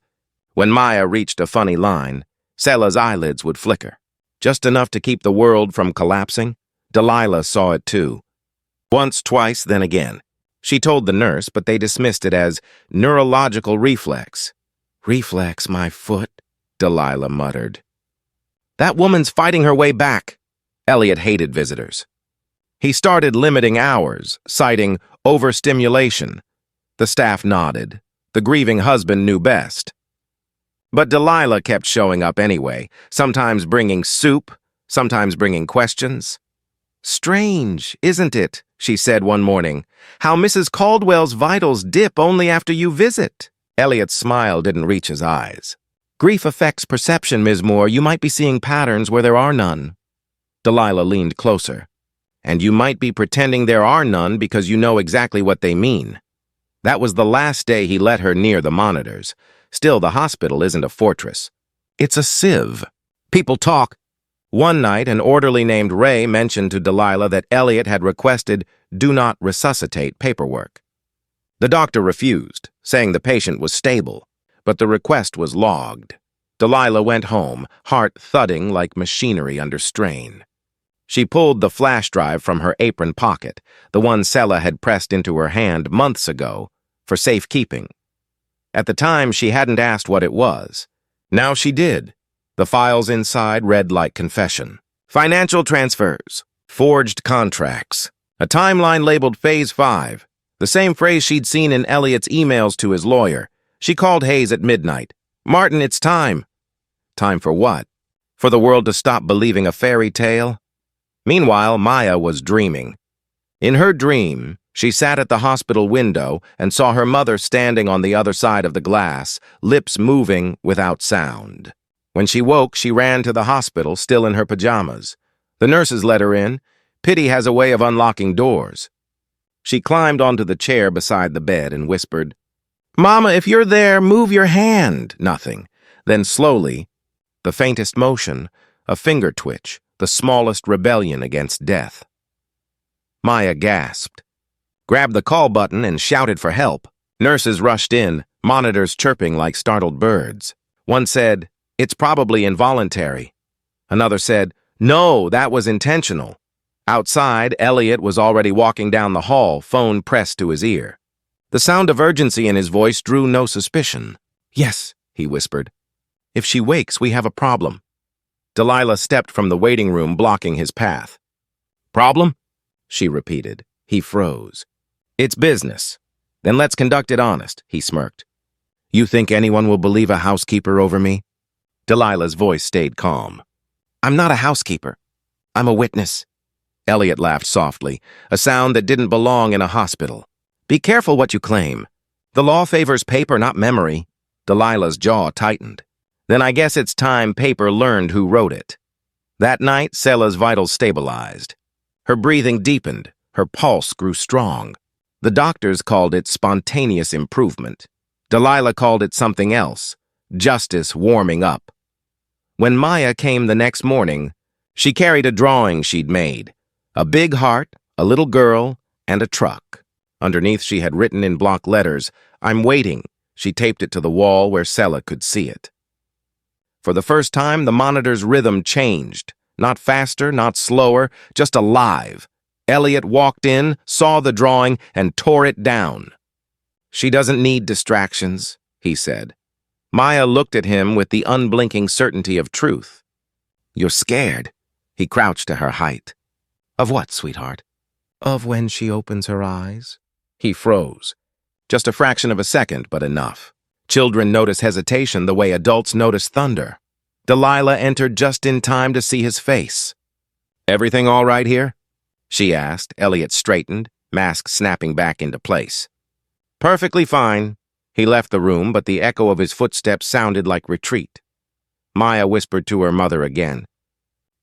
when Maya reached a funny line, Selah's eyelids would flicker, just enough to keep the world from collapsing. Delilah saw it too. Once, twice, then again. She told the nurse, but they dismissed it as neurological reflex. "Reflex, my foot," Delilah muttered. "That woman's fighting her way back." Elliot hated visitors. He started limiting hours, citing overstimulation. The staff nodded. The grieving husband knew best. But Delilah kept showing up anyway, sometimes bringing soup, sometimes bringing questions. "Strange, isn't it," she said one morning, "how Mrs. Caldwell's vitals dip only after you visit?" Elliot's smile didn't reach his eyes. "Grief affects perception, Ms. Moore. You might be seeing patterns where there are none." Delilah leaned closer. "And you might be pretending there are none because you know exactly what they mean." That was the last day he let her near the monitors. Still, the hospital isn't a fortress. It's a sieve. People talk. One night, an orderly named Ray mentioned to Delilah that Elliot had requested "do not resuscitate" paperwork. The doctor refused, saying the patient was stable, but the request was logged. Delilah went home, heart thudding like machinery under strain. She pulled the flash drive from her apron pocket, the one Selah had pressed into her hand months ago, for safekeeping. At the time, she hadn't asked what it was. Now she did. The files inside read like confession. Financial transfers, forged contracts, a timeline labeled Phase 5, the same phrase she'd seen in Elliot's emails to his lawyer. She called Hayes at midnight. "Martin, it's time." Time for what? For the world to stop believing a fairy tale? Meanwhile, Maya was dreaming. In her dream, she sat at the hospital window and saw her mother standing on the other side of the glass, lips moving without sound. When she woke, she ran to the hospital, still in her pajamas. The nurses let her in. Pity has a way of unlocking doors. She climbed onto the chair beside the bed and whispered, "Mama, if you're there, move your hand." Nothing. Then slowly, the faintest motion, a finger twitch, the smallest rebellion against death. Maya gasped, grabbed the call button, and shouted for help. Nurses rushed in, monitors chirping like startled birds. One said, "It's probably involuntary." Another said, "No, that was intentional." Outside, Elliot was already walking down the hall, phone pressed to his ear. The sound of urgency in his voice drew no suspicion. "Yes," he whispered. "If she wakes, we have a problem." Delilah stepped from the waiting room, blocking his path. "Problem?" she repeated. He froze. "It's business." "Then let's conduct it honest," he smirked. "You think anyone will believe a housekeeper over me?" Delilah's voice stayed calm. "I'm not a housekeeper. I'm a witness." Elliot laughed softly, a sound that didn't belong in a hospital. "Be careful what you claim. The law favors paper, not memory." Delilah's jaw tightened. "Then I guess it's time paper learned who wrote it." That night, Selah's vitals stabilized. Her breathing deepened. Her pulse grew strong. The doctors called it spontaneous improvement. Delilah called it something else, justice warming up. When Maya came the next morning, she carried a drawing she'd made. A big heart, a little girl, and a truck. Underneath she had written in block letters, "I'm waiting." She taped it to the wall where Selah could see it. For the first time, the monitor's rhythm changed. Not faster, not slower, just alive. Elliot walked in, saw the drawing, and tore it down. "She doesn't need distractions," he said. Maya looked at him with the unblinking certainty of truth. "You're scared." He crouched to her height. "Of what, sweetheart?" "Of when she opens her eyes." He froze. Just a fraction of a second, but enough. Children notice hesitation the way adults notice thunder. Delilah entered just in time to see his face. "Everything all right here?" she asked. Elliot straightened, mask snapping back into place. "Perfectly fine." He left the room, but the echo of his footsteps sounded like retreat. Maya whispered to her mother again.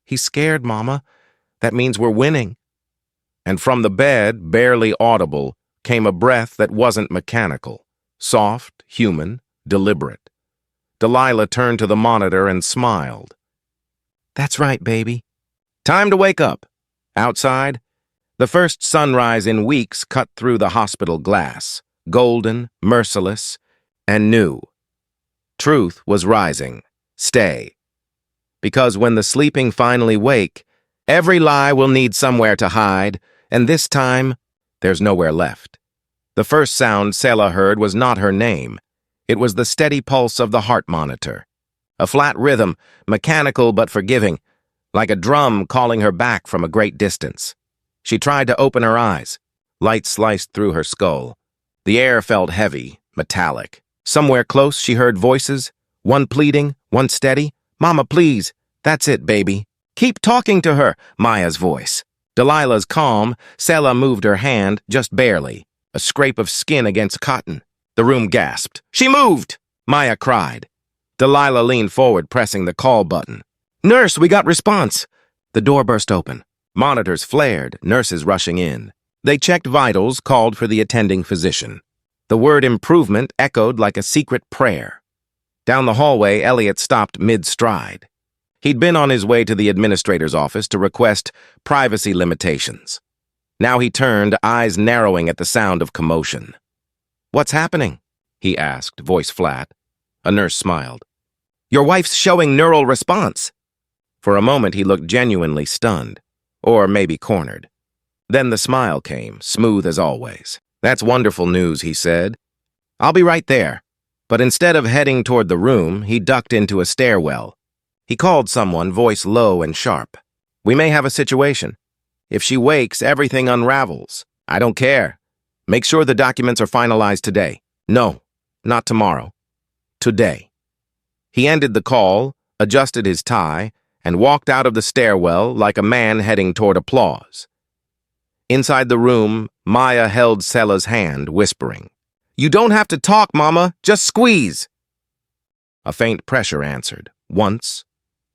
"He's scared, Mama. That means we're winning." And from the bed, barely audible, came a breath that wasn't mechanical, soft, human, deliberate. Delilah turned to the monitor and smiled. "That's right, baby. Time to wake up." Outside, The first sunrise in weeks cut through the hospital glass, golden, merciless, and new. Truth was rising. Stay. Because when the sleeping finally wake, every lie will need somewhere to hide, and this time, there's nowhere left. The first sound Selah heard was not her name. It was the steady pulse of the heart monitor. A flat rhythm, mechanical but forgiving, like a drum calling her back from a great distance. She tried to open her eyes. Light sliced through her skull. The air felt heavy, metallic. Somewhere close she heard voices, one pleading, one steady. "Mama, please. That's it, baby." "Keep talking to her," Maya's voice. Delilah's calm. Selah moved her hand, just barely. A scrape of skin against cotton. The room gasped. "She moved!" Maya cried. Delilah leaned forward, pressing the call button. "Nurse, we got response." The door burst open. Monitors flared, nurses rushing in. They checked vitals, called for the attending physician. The word improvement echoed like a secret prayer. Down the hallway, Elliot stopped mid-stride. He'd been on his way to the administrator's office to request privacy limitations. Now he turned, eyes narrowing at the sound of commotion. "What's happening?" he asked, voice flat. A nurse smiled. "Your wife's showing neural response." For a moment he looked genuinely stunned, or maybe cornered. Then the smile came, smooth as always. "That's wonderful news," he said. "I'll be right there." But instead of heading toward the room, he ducked into a stairwell. He called someone, voice low and sharp. "We may have a situation. If she wakes, everything unravels. I don't care. Make sure the documents are finalized today." "No, not tomorrow. Today." He ended the call, adjusted his tie, and walked out of the stairwell like a man heading toward applause. Inside the room, Maya held Selah's hand, whispering, "You don't have to talk, Mama. Just squeeze." A faint pressure answered. Once,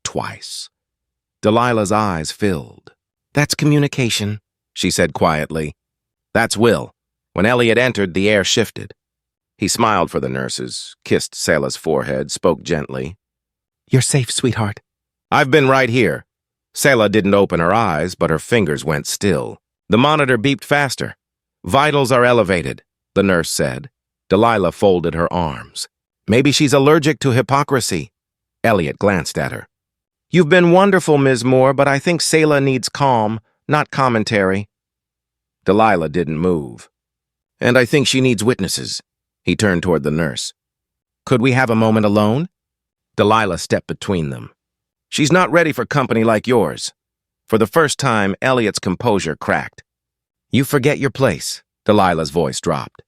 twice. Delilah's eyes filled. "That's communication," she said quietly. "That's will." When Elliot entered, the air shifted. He smiled for the nurses, kissed Selah's forehead, spoke gently. "You're safe, sweetheart." "I've been right here." Selah didn't open her eyes, but her fingers went still. The monitor beeped faster. "Vitals are elevated," the nurse said. Delilah folded her arms. "Maybe she's allergic to hypocrisy." Elliot glanced at her. "You've been wonderful, Ms. Moore, but I think Selah needs calm, not commentary." Delilah didn't move. "And I think she needs witnesses." He turned toward the nurse. "Could we have a moment alone?" Delilah stepped between them. "She's not ready for company like yours." For the first time, Elliot's composure cracked. "You forget your place," Delilah's voice dropped.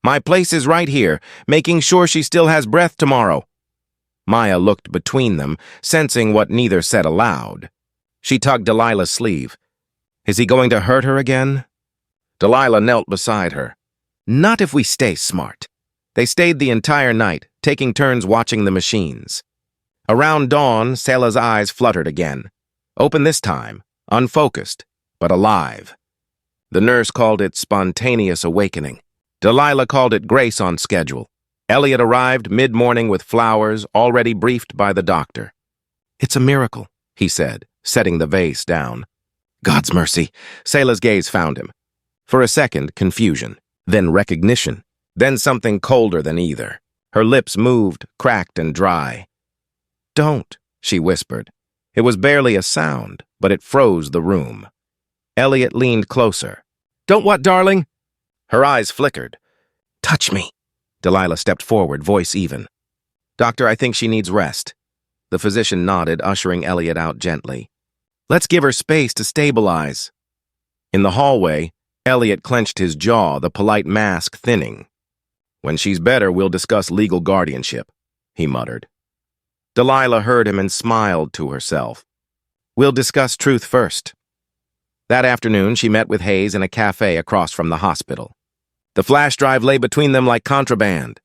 "My place is right here, making sure she still has breath tomorrow." Maya looked between them, sensing what neither said aloud. She tugged Delilah's sleeve. "Is he going to hurt her again?" Delilah knelt beside her. "Not if we stay smart." They stayed the entire night, taking turns watching the machines. Around dawn, Selah's eyes fluttered again. Open this time, unfocused, but alive. The nurse called it spontaneous awakening. Delilah called it grace on schedule. Elliot arrived mid-morning with flowers, already briefed by the doctor. "It's a miracle," he said, setting the vase down. "God's mercy." Selah's gaze found him. For a second, confusion, then recognition, then something colder than either. Her lips moved, cracked and dry. "Don't," she whispered. It was barely a sound, but it froze the room. Elliot leaned closer. "Don't what, darling?" Her eyes flickered. "Touch me." Delilah stepped forward, voice even. "Doctor, I think she needs rest." The physician nodded, ushering Elliot out gently. "Let's give her space to stabilize." In the hallway, Elliot clenched his jaw, the polite mask thinning. "When she's better, we'll discuss legal guardianship," he muttered. Delilah heard him and smiled to herself. "We'll discuss truth first." That afternoon, she met with Hayes in a cafe across from the hospital. The flash drive lay between them like contraband.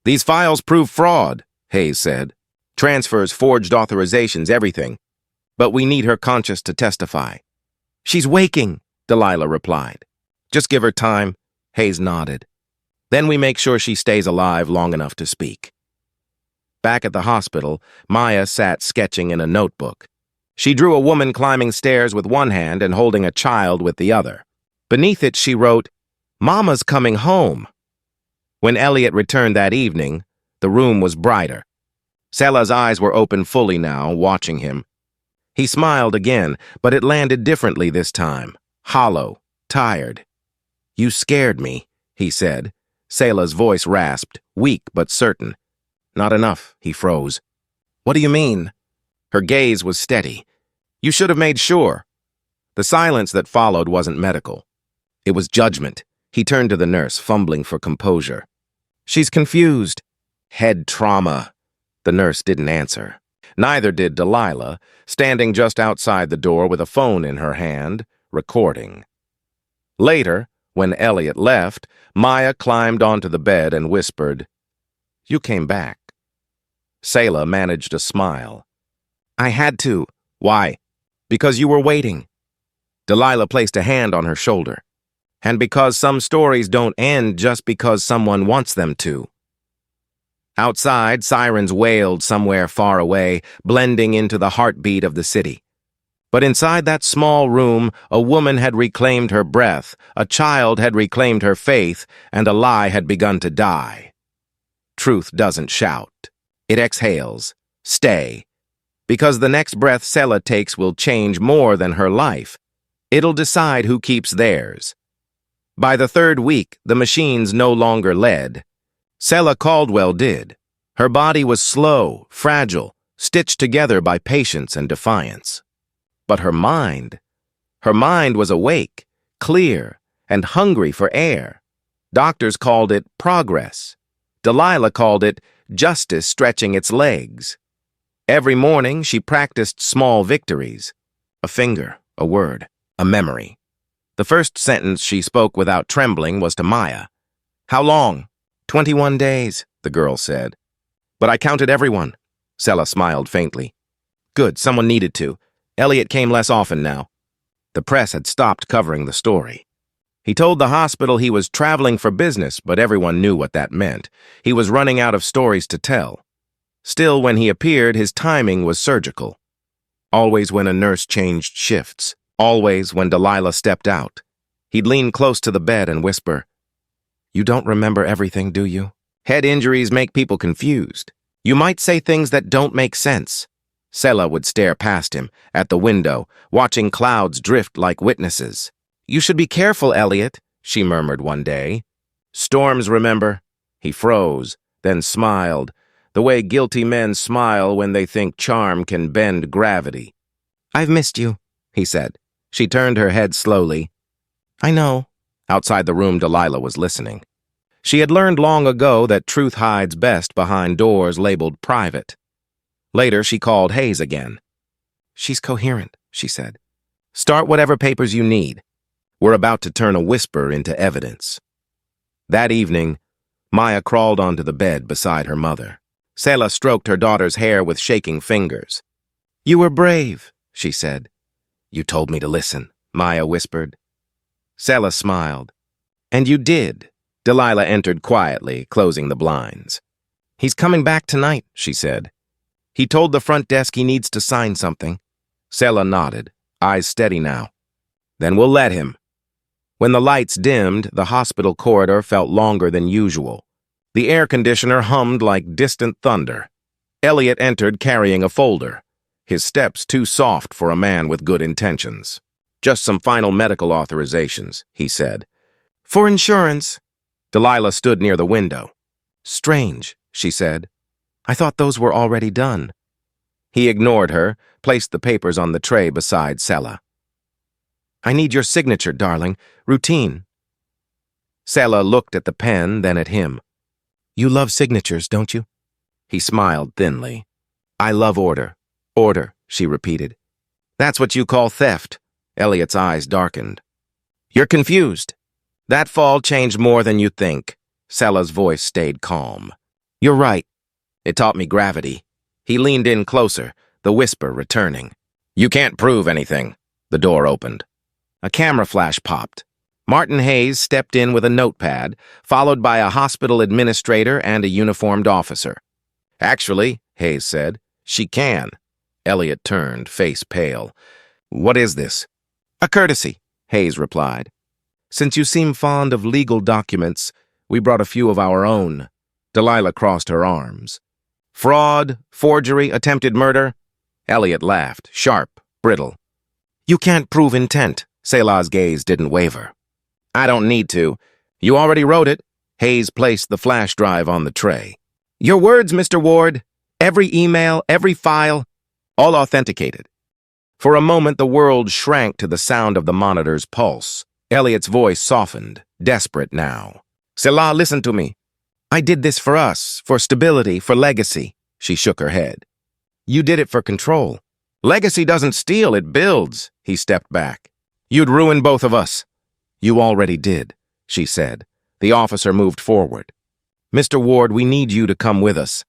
"These files prove fraud," Hayes said. "Transfers, forged authorizations, everything. But we need her conscious to testify." "She's waking," Delilah replied. "Just give her time," Hayes nodded. "Then we make sure she stays alive long enough to speak." Back at the hospital, Maya sat sketching in a notebook. She drew a woman climbing stairs with one hand and holding a child with the other. Beneath it, she wrote, "Mama's coming home." When Elliot returned that evening, the room was brighter. Selah's eyes were open fully now, watching him. He smiled again, but it landed differently this time, hollow, tired. "You scared me," he said. Selah's voice rasped, weak but certain. "Not enough," he froze. "What do you mean?" Her gaze was steady. "You should have made sure." The silence that followed wasn't medical. It was judgment. He turned to the nurse, fumbling for composure. "She's confused." "Head trauma." The nurse didn't answer. Neither did Delilah, standing just outside the door with a phone in her hand, recording. Later, when Elliot left, Maya climbed onto the bed and whispered, "You came back." Selah managed a smile. "I had to." "Why?" "Because you were waiting." Delilah placed a hand on her shoulder. "And because some stories don't end just because someone wants them to." Outside, sirens wailed somewhere far away, blending into the heartbeat of the city. But inside that small room, a woman had reclaimed her breath, a child had reclaimed her faith, and a lie had begun to die. Truth doesn't shout. It exhales. Stay. Because the next breath Selah takes will change more than her life. It'll decide who keeps theirs. By the third week, the machines no longer led. Selah Caldwell did. Her body was slow, fragile, stitched together by patience and defiance. But her mind was awake, clear, and hungry for air. Doctors called it progress. Delilah called it justice stretching its legs. Every morning, she practiced small victories. A finger, a word, a memory. The first sentence she spoke without trembling was to Maya. "How long?" 21 days, the girl said. "But I counted everyone." Selah smiled faintly. "Good, someone needed to. Elliot came less often now." The press had stopped covering the story. He told the hospital he was traveling for business, but everyone knew what that meant. He was running out of stories to tell. Still, when he appeared, his timing was surgical. Always when a nurse changed shifts. Always when Delilah stepped out. He'd lean close to the bed and whisper, "You don't remember everything, do you? Head injuries make people confused. You might say things that don't make sense." Selah would stare past him, at the window, watching clouds drift like witnesses. "You should be careful, Elliot," she murmured one day. "Storms, remember?" He froze, then smiled, the way guilty men smile when they think charm can bend gravity. "I've missed you," he said. She turned her head slowly. "I know." Outside the room, Delilah was listening. She had learned long ago that truth hides best behind doors labeled private. Later, she called Hayes again. "She's coherent," she said. "Start whatever papers you need. We're about to turn a whisper into evidence." That evening, Maya crawled onto the bed beside her mother. Selah stroked her daughter's hair with shaking fingers. "You were brave," she said. "You told me to listen," Maya whispered. Selah smiled. "And you did." Delilah entered quietly, closing the blinds. "He's coming back tonight," she said. "He told the front desk he needs to sign something." Selah nodded, eyes steady now. "Then we'll let him." When the lights dimmed, the hospital corridor felt longer than usual. The air conditioner hummed like distant thunder. Elliot entered carrying a folder, his steps too soft for a man with good intentions. "Just some final medical authorizations," he said. "For insurance." Delilah stood near the window. "Strange," she said. "I thought those were already done." He ignored her, placed the papers on the tray beside Selah. "I need your signature, darling. Routine." Selah looked at the pen, then at him. "You love signatures, don't you?" He smiled thinly. "I love order." "Order," she repeated. "That's what you call theft." Elliot's eyes darkened. "You're confused." "That fall changed more than you think." Selah's voice stayed calm. "You're right. It taught me gravity." He leaned in closer, the whisper returning. "You can't prove anything." The door opened. A camera flash popped. Martin Hayes stepped in with a notepad, followed by a hospital administrator and a uniformed officer. "Actually," Hayes said, "she can." Elliot turned, face pale. "What is this?" "A courtesy," Hayes replied. Since you seem fond of legal documents, we brought a few of our own. Delilah crossed her arms. Fraud, forgery, attempted murder? Elliot laughed, sharp, brittle. You can't prove intent. Selah's gaze didn't waver. I don't need to. You already wrote it. Hayes placed the flash drive on the tray. Your words, Mr. Ward. Every email, every file, all authenticated. For a moment, the world shrank to the sound of the monitor's pulse. Elliot's voice softened, desperate now. Selah, listen to me. I did this for us, for stability, for legacy. She shook her head. You did it for control. Legacy doesn't steal, it builds. He stepped back. You'd ruin both of us. You already did, she said. The officer moved forward. Mr. Ward, we need you to come with us.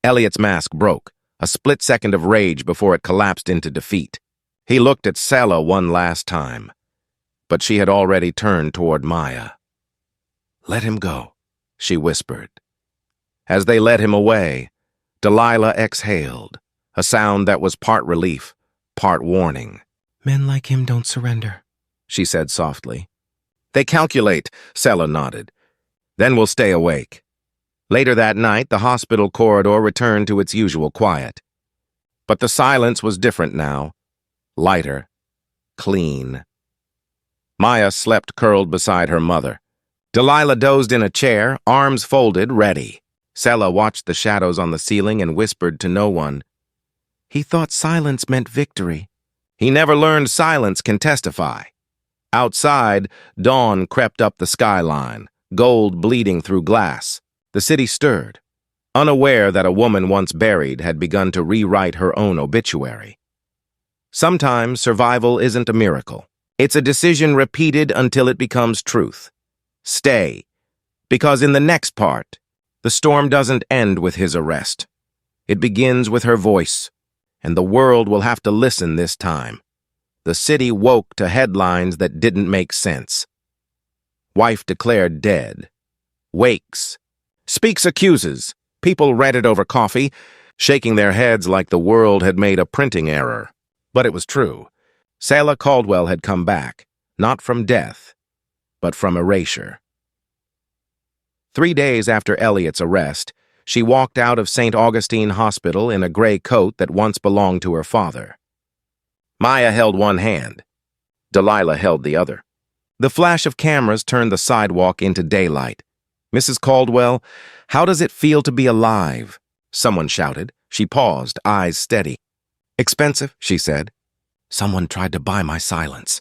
Elliot's mask broke, a split second of rage before it collapsed into defeat. He looked at Selah one last time, but she had already turned toward Maya. Let him go, she whispered. As they led him away, Delilah exhaled, a sound that was part relief, part warning. Men like him don't surrender, she said softly. They calculate, Selah nodded. Then we'll stay awake. Later that night, the hospital corridor returned to its usual quiet. But the silence was different now. Lighter. Clean. Maya slept curled beside her mother. Delilah dozed in a chair, arms folded, ready. Selah watched the shadows on the ceiling and whispered to no one. He thought silence meant victory. He never learned silence can testify. Outside, dawn crept up the skyline, gold bleeding through glass. The city stirred, unaware that a woman once buried had begun to rewrite her own obituary. Sometimes survival isn't a miracle. It's a decision repeated until it becomes truth. Stay, because in the next part, the storm doesn't end with his arrest. It begins with her voice, and the world will have to listen this time. The city woke to headlines that didn't make sense. Wife declared dead. Wakes. Speaks accuses. People read it over coffee, shaking their heads like the world had made a printing error. But it was true. Selah Caldwell had come back, not from death, but from erasure. 3 days after Elliot's arrest, she walked out of St. Augustine Hospital in a gray coat that once belonged to her father. Maya held one hand. Delilah held the other. The flash of cameras turned the sidewalk into daylight. Mrs. Caldwell, how does it feel to be alive? Someone shouted. She paused, eyes steady. Expensive, she said. Someone tried to buy my silence.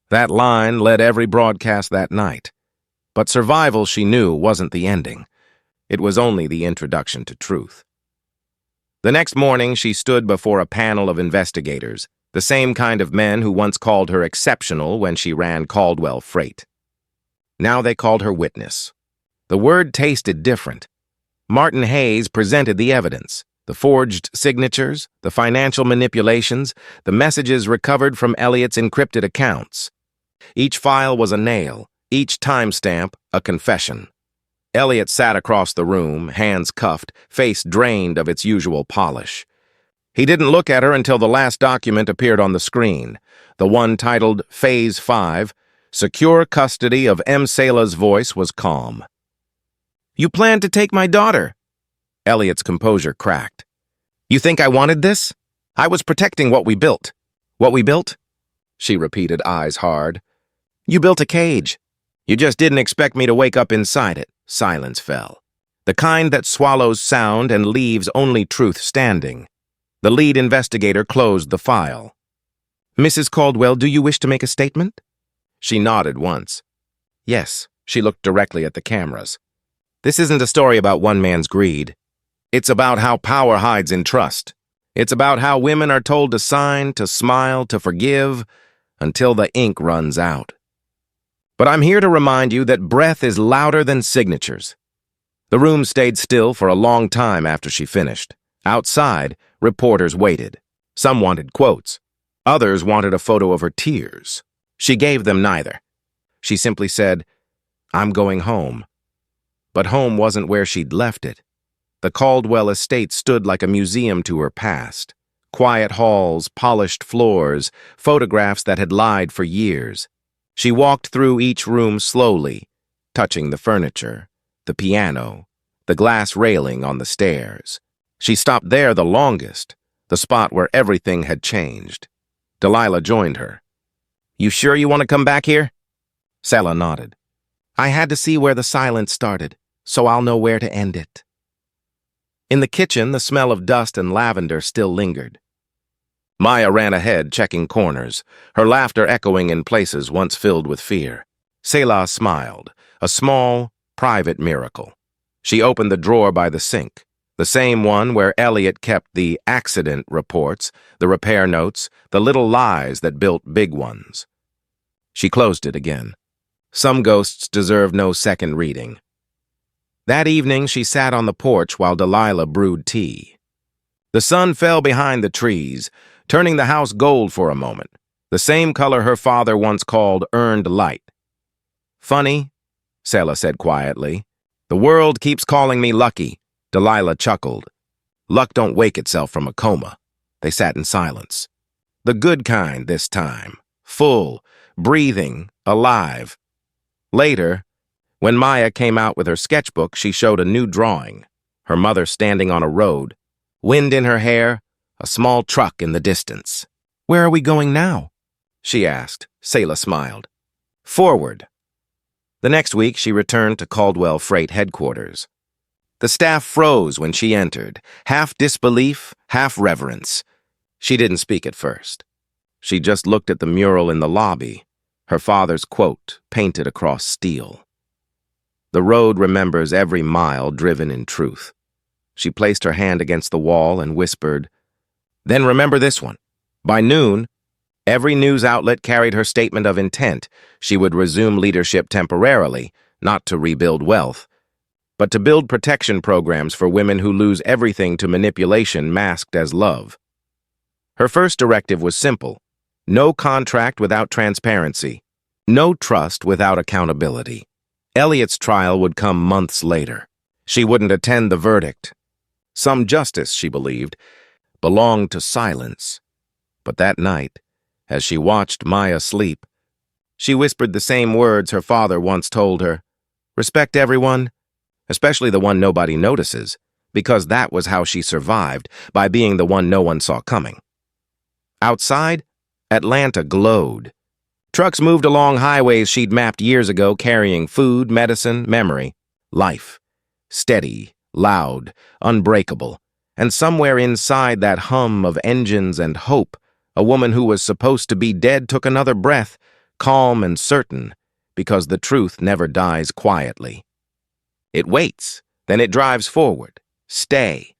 That line led every broadcast that night. But survival, she knew, wasn't the ending. It was only the introduction to truth. The next morning, she stood before a panel of investigators, the same kind of men who once called her exceptional when she ran Caldwell Freight. Now they called her witness. The word tasted different. Martin Hayes presented the evidence, the forged signatures, the financial manipulations, the messages recovered from Elliot's encrypted accounts. Each file was a nail, each timestamp a confession. Elliot sat across the room, hands cuffed, face drained of its usual polish. He didn't look at her until the last document appeared on the screen, the one titled Phase 5, Secure Custody of M. Selah's voice was calm. You planned to take my daughter. Elliot's composure cracked. You think I wanted this? I was protecting what we built. What we built? She repeated, eyes hard. You built a cage. You just didn't expect me to wake up inside it. Silence fell. The kind that swallows sound and leaves only truth standing. The lead investigator closed the file. Mrs. Caldwell, do you wish to make a statement? She nodded once. Yes, she looked directly at the cameras. This isn't a story about one man's greed. It's about how power hides in trust. It's about how women are told to sign, to smile, to forgive, until the ink runs out. But I'm here to remind you that breath is louder than signatures. The room stayed still for a long time after she finished. Outside, reporters waited. Some wanted quotes. Others wanted a photo of her tears. She gave them neither. She simply said, I'm going home. But home wasn't where she'd left it. The Caldwell estate stood like a museum to her past. Quiet halls, polished floors, photographs that had lied for years. She walked through each room slowly, touching the furniture, the piano, the glass railing on the stairs. She stopped there the longest, the spot where everything had changed. Delilah joined her. "You sure you want to come back here?" Selah nodded. "I had to see where the silence started, so I'll know where to end it." In the kitchen, the smell of dust and lavender still lingered. Maya ran ahead, checking corners, her laughter echoing in places once filled with fear. Selah smiled, a small, private miracle. She opened the drawer by the sink, the same one where Elliot kept the accident reports, the repair notes, the little lies that built big ones. She closed it again. Some ghosts deserve no second reading. That evening, she sat on the porch while Delilah brewed tea. The sun fell behind the trees, turning the house gold for a moment, the same color her father once called earned light. "Funny," Selah said quietly. "The world keeps calling me lucky." Delilah chuckled. "Luck don't wake itself from a coma." They sat in silence. The good kind this time. Full, breathing, alive. Later, when Maya came out with her sketchbook, she showed a new drawing. Her mother standing on a road, wind in her hair, a small truck in the distance. "Where are we going now?" she asked. Selah smiled. "Forward." The next week, she returned to Caldwell Freight headquarters. The staff froze when she entered, half disbelief, half reverence. She didn't speak at first. She just looked at the mural in the lobby, her father's quote painted across steel. "The road remembers every mile driven in truth." She placed her hand against the wall and whispered, "Then remember this one." By noon, every news outlet carried her statement of intent. She would resume leadership temporarily, not to rebuild wealth, but to build protection programs for women who lose everything to manipulation masked as love. Her first directive was simple: no contract without transparency, no trust without accountability. Elliot's trial would come months later. She wouldn't attend the verdict. Some justice, she believed, belonged to silence. But that night, as she watched Maya sleep, she whispered the same words her father once told her: "Respect everyone, especially the one nobody notices," because that was how she survived, by being the one no one saw coming. Outside, Atlanta glowed. Trucks moved along highways she'd mapped years ago, carrying food, medicine, memory, life. Steady, loud, unbreakable. And somewhere inside that hum of engines and hope, a woman who was supposed to be dead took another breath, calm and certain, because the truth never dies quietly. It waits, then it drives forward. Stay.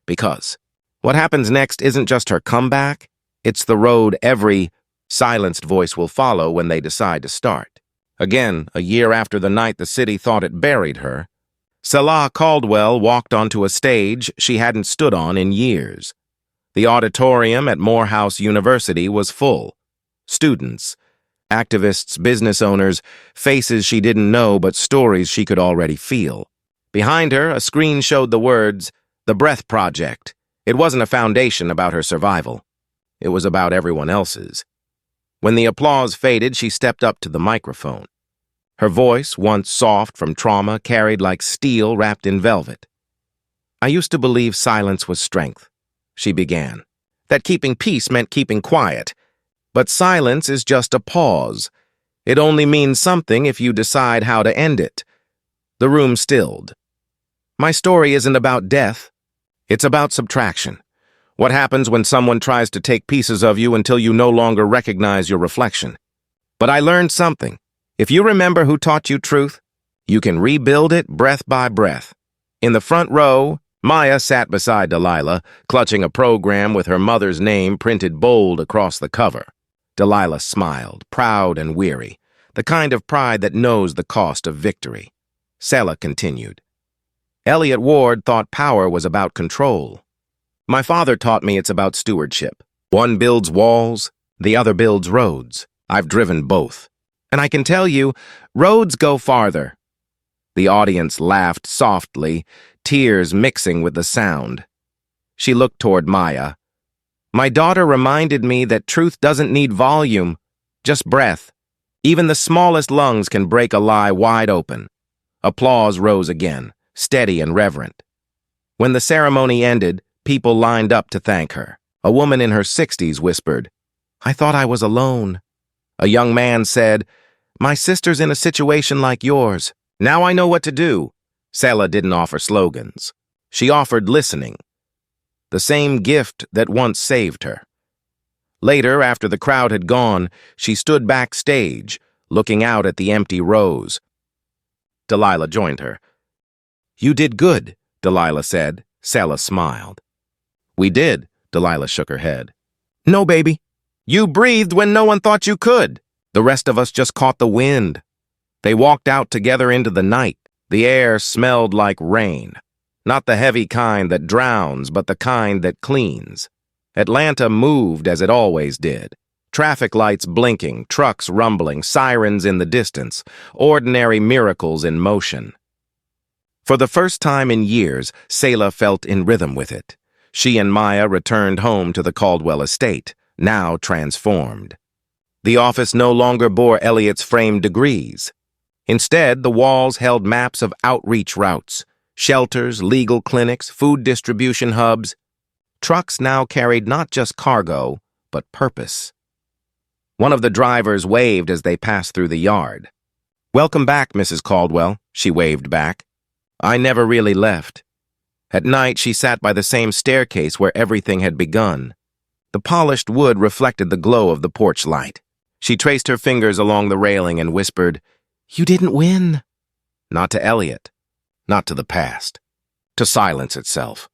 Because what happens next isn't just her comeback, it's the road every silenced voice will follow when they decide to start. Again, a year after the night the city thought it buried her, Selah Caldwell walked onto a stage she hadn't stood on in years. The auditorium at Morehouse University was full. Students, activists, business owners, faces she didn't know but stories she could already feel. Behind her, a screen showed the words, "The Breath Project." It wasn't a foundation about her survival. It was about everyone else's. When the applause faded, she stepped up to the microphone. Her voice, once soft from trauma, carried like steel wrapped in velvet. "I used to believe silence was strength," she began. "That keeping peace meant keeping quiet. But silence is just a pause. It only means something if you decide how to end it." The room stilled. "My story isn't about death. It's about subtraction. What happens when someone tries to take pieces of you until you no longer recognize your reflection? But I learned something. If you remember who taught you truth, you can rebuild it breath by breath." In the front row, Maya sat beside Delilah, clutching a program with her mother's name printed bold across the cover. Delilah smiled, proud and weary, the kind of pride that knows the cost of victory. Selah continued. "Elliot Ward thought power was about control. My father taught me it's about stewardship. One builds walls, the other builds roads. I've driven both. And I can tell you, roads go farther." The audience laughed softly, tears mixing with the sound. She looked toward Maya. "My daughter reminded me that truth doesn't need volume, just breath. Even the smallest lungs can break a lie wide open. Applause rose again, steady and reverent. When the ceremony ended, people lined up to thank her. A woman in her 60s whispered, "I thought I was alone." A young man said, "My sister's in a situation like yours. Now I know what to do." Selah didn't offer slogans. She offered listening, the same gift that once saved her. Later, after the crowd had gone, she stood backstage, looking out at the empty rows. Delilah joined her. "You did good," Delilah said. Selah smiled. "We did," Delilah shook her head. "No, baby. You breathed when no one thought you could. The rest of us just caught the wind." They walked out together into the night. The air smelled like rain. Not the heavy kind that drowns, but the kind that cleans. Atlanta moved as it always did. Traffic lights blinking, trucks rumbling, sirens in the distance, ordinary miracles in motion. For the first time in years, Selah felt in rhythm with it. She and Maya returned home to the Caldwell estate, now transformed. The office no longer bore Elliot's framed degrees. Instead, the walls held maps of outreach routes, shelters, legal clinics, food distribution hubs. Trucks now carried not just cargo, but purpose. One of the drivers waved as they passed through the yard. "Welcome back, Mrs. Caldwell," she waved back. "I never really left." At night, she sat by the same staircase where everything had begun. The polished wood reflected the glow of the porch light. She traced her fingers along the railing and whispered, "You didn't win." Not to Elliot, not to the past, to silence itself.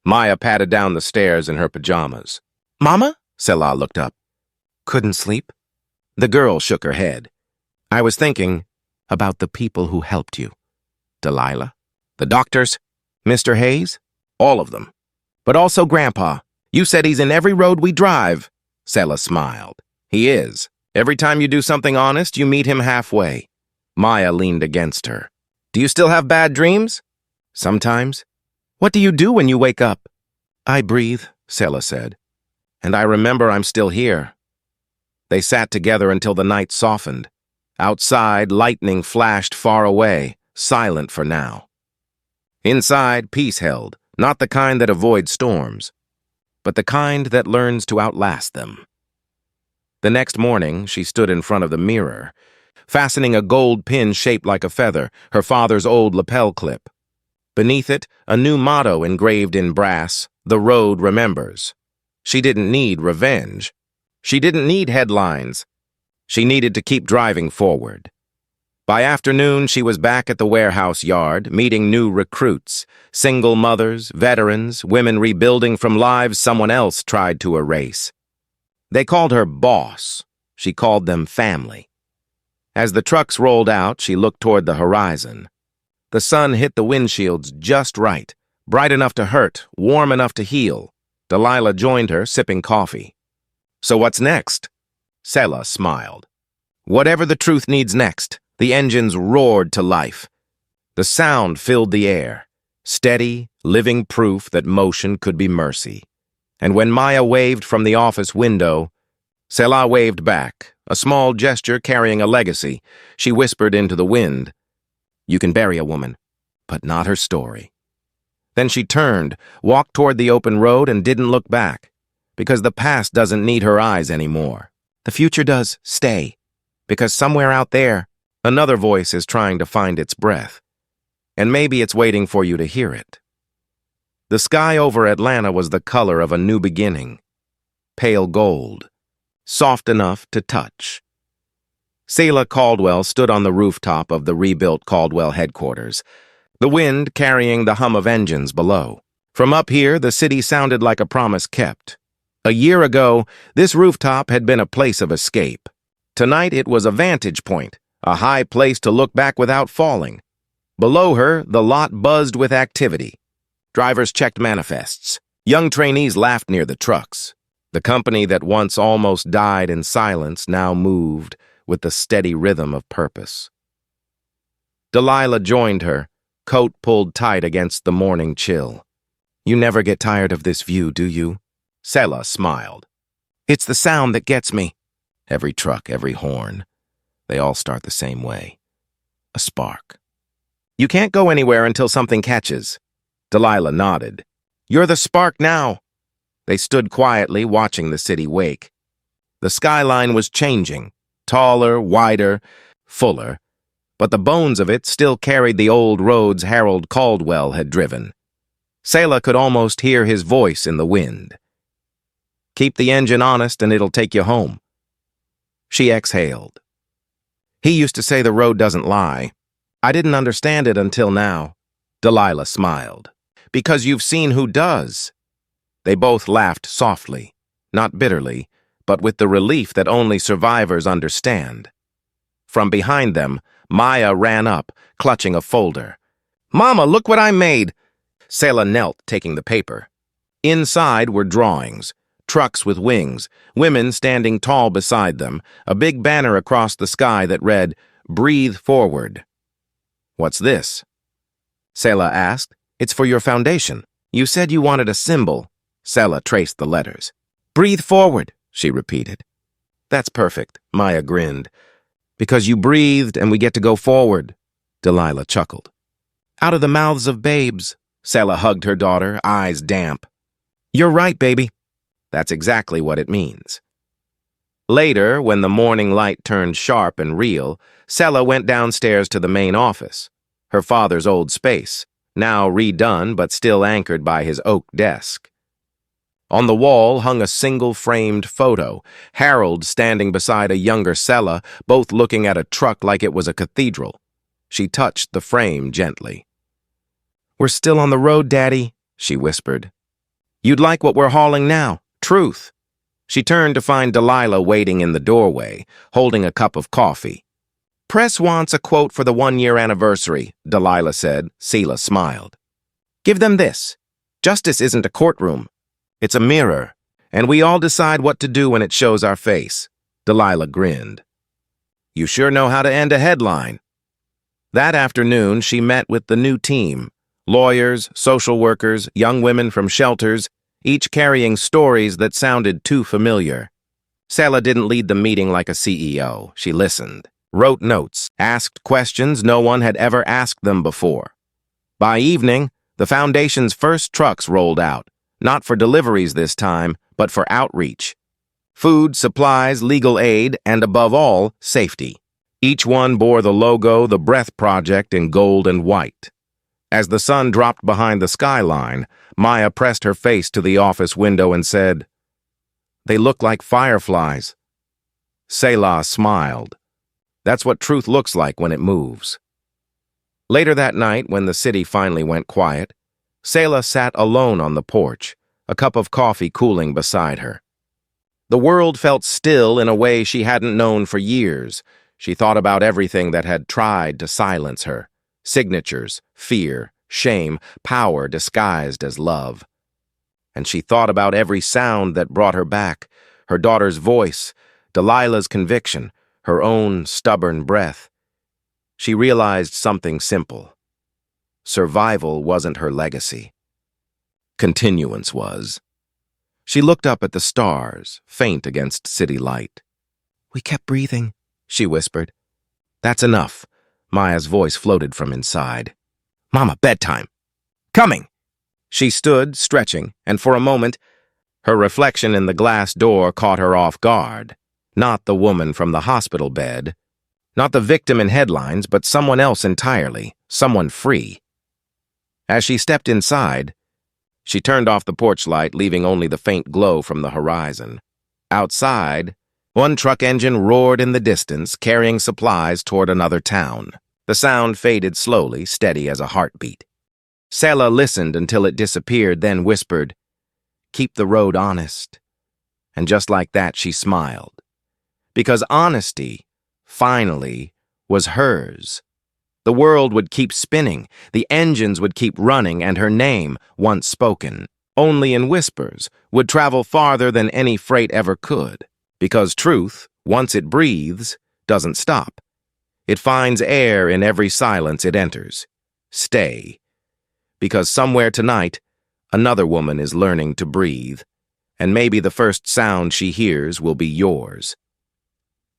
Maya patted down the stairs in her pajamas. "Mama?" Selah looked up. "Couldn't sleep?" The girl shook her head. "I was thinking about the people who helped you." "Delilah? The doctors? Mr. Hayes?" "All of them. But also Grandpa. You said he's in every road we drive." Selah smiled. "He is. Every time you do something honest, you meet him halfway." Maya leaned against her. "Do you still have bad dreams?" "Sometimes." "What do you do when you wake up?" "I breathe," Selah said. "And I remember I'm still here." They sat together until the night softened. Outside, lightning flashed far away, silent for now. Inside, peace held, not the kind that avoids storms, but the kind that learns to outlast them. The next morning, she stood in front of the mirror, fastening a gold pin shaped like a feather, her father's old lapel clip. Beneath it, a new motto engraved in brass, "The road remembers." She didn't need revenge. She didn't need headlines. She needed to keep driving forward. By afternoon, she was back at the warehouse yard, meeting new recruits, single mothers, veterans, women rebuilding from lives someone else tried to erase. They called her boss. She called them family. As the trucks rolled out, she looked toward the horizon. The sun hit the windshields just right, bright enough to hurt, warm enough to heal. Delilah joined her, sipping coffee. "So what's next?" Selah smiled. Whatever the truth needs next. The engines roared to life. The sound filled the air, steady, living proof that motion could be mercy. And when Maya waved from the office window, Selah waved back, a small gesture carrying a legacy. She whispered into the wind, "You can bury a woman, but not her story." Then she turned, walked toward the open road, and didn't look back, because the past doesn't need her eyes anymore. The future does stay, because somewhere out there, another voice is trying to find its breath, and maybe it's waiting for you to hear it. The sky over Atlanta was the color of a new beginning, pale gold, soft enough to touch. Selah Caldwell stood on the rooftop of the rebuilt Caldwell headquarters, the wind carrying the hum of engines below. From up here, the city sounded like a promise kept. A year ago, this rooftop had been a place of escape. Tonight, it was a vantage point, a high place to look back without falling. Below her, the lot buzzed with activity. Drivers checked manifests. Young trainees laughed near the trucks. The company that once almost died in silence now moved with the steady rhythm of purpose. Delilah joined her, coat pulled tight against the morning chill. "You never get tired of this view, do you?" Selah smiled. "It's the sound that gets me." Every truck, every horn. They all start the same way. A spark. You can't go anywhere until something catches. Delilah nodded. You're the spark now. They stood quietly, watching the city wake. The skyline was changing, taller, wider, fuller, but the bones of it still carried the old roads Harold Caldwell had driven. Selah could almost hear his voice in the wind. Keep the engine honest and it'll take you home. She exhaled. He used to say the road doesn't lie. I didn't understand it until now. Delilah smiled. Because you've seen who does. They both laughed softly, not bitterly, but with the relief that only survivors understand. From behind them, Maya ran up, clutching a folder. Mama, look what I made! Selah knelt, taking the paper. Inside were drawings, trucks with wings, women standing tall beside them, a big banner across the sky that read, Breathe Forward. What's this? Selah asked. It's for your foundation. You said you wanted a symbol. Selah traced the letters. Breathe forward, she repeated. That's perfect, Maya grinned. Because you breathed and we get to go forward, Delilah chuckled. Out of the mouths of babes, Selah hugged her daughter, eyes damp. You're right, baby. That's exactly what it means. Later, when the morning light turned sharp and real, Selah went downstairs to the main office, her father's old space, now redone but still anchored by his oak desk. On the wall hung a single-framed photo, Harold standing beside a younger Selah, both looking at a truck like it was a cathedral. She touched the frame gently. We're still on the road, Daddy, she whispered. You'd like what we're hauling now, truth. She turned to find Delilah waiting in the doorway, holding a cup of coffee. Press wants a quote for the 1-year anniversary, Delilah said. Selah smiled. Give them this. Justice isn't a courtroom. It's a mirror, and we all decide what to do when it shows our face. Delilah grinned. You sure know how to end a headline. That afternoon, she met with the new team. Lawyers, social workers, young women from shelters, each carrying stories that sounded too familiar. Selah didn't lead the meeting like a CEO. She listened, wrote notes, asked questions no one had ever asked them before. By evening, the foundation's first trucks rolled out, not for deliveries this time, but for outreach. Food, supplies, legal aid, and above all, safety. Each one bore the logo, the Breath Project, in gold and white. As the sun dropped behind the skyline, Maya pressed her face to the office window and said, They look like fireflies. Selah smiled. That's what truth looks like when it moves. Later that night, when the city finally went quiet, Selah sat alone on the porch, a cup of coffee cooling beside her. The world felt still in a way she hadn't known for years. She thought about everything that had tried to silence her. Signatures, fear, shame, power disguised as love. And she thought about every sound that brought her back, her daughter's voice, Delilah's conviction, her own stubborn breath. She realized something simple. Survival wasn't her legacy. Continuance was. She looked up at the stars, faint against city light. We kept breathing, she whispered. That's enough. Maya's voice floated from inside. Mama, bedtime. Coming! She stood, stretching, and for a moment, her reflection in the glass door caught her off guard. Not the woman from the hospital bed. Not the victim in headlines, but someone else entirely. Someone free. As she stepped inside, she turned off the porch light, leaving only the faint glow from the horizon. Outside, one truck engine roared in the distance, carrying supplies toward another town. The sound faded slowly, steady as a heartbeat. Selah listened until it disappeared, then whispered, Keep the road honest. And just like that, she smiled. Because honesty, finally, was hers. The world would keep spinning, the engines would keep running, and her name, once spoken, only in whispers, would travel farther than any freight ever could. Because truth, once it breathes, doesn't stop. It finds air in every silence it enters. Stay. Because somewhere tonight, another woman is learning to breathe, and maybe the first sound she hears will be yours.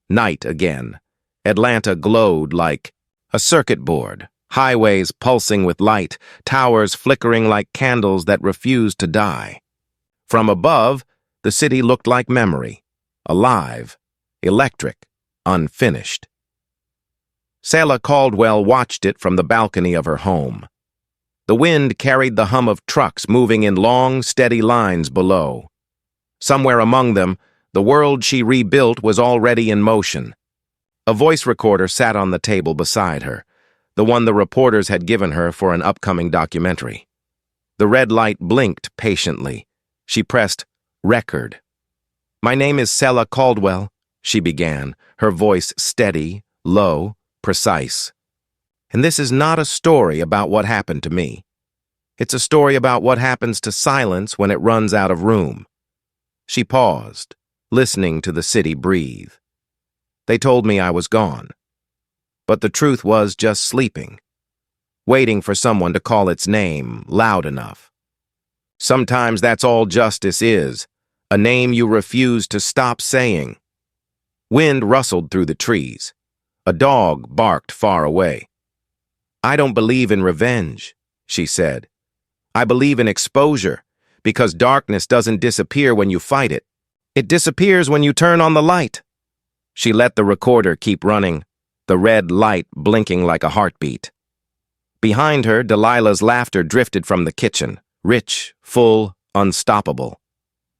Night again, Atlanta glowed like a circuit board, highways pulsing with light, towers flickering like candles that refused to die. From above, the city looked like memory, alive, electric, unfinished. Selah Caldwell watched it from the balcony of her home. The wind carried the hum of trucks moving in long, steady lines below. Somewhere among them, the world she rebuilt was already in motion. A voice recorder sat on the table beside her, the one the reporters had given her for an upcoming documentary. The red light blinked patiently. She pressed record. "My name is Selah Caldwell," she began, her voice steady, low, precise. "And this is not a story about what happened to me. It's a story about what happens to silence when it runs out of room." She paused, listening to the city breathe. "They told me I was gone. But the truth was just sleeping, waiting for someone to call its name loud enough. Sometimes that's all justice is, a name you refuse to stop saying." Wind rustled through the trees. A dog barked far away. "I don't believe in revenge," she said. "I believe in exposure, because darkness doesn't disappear when you fight it. It disappears when you turn on the light." She let the recorder keep running, the red light blinking like a heartbeat. Behind her, Delilah's laughter drifted from the kitchen, rich, full, unstoppable.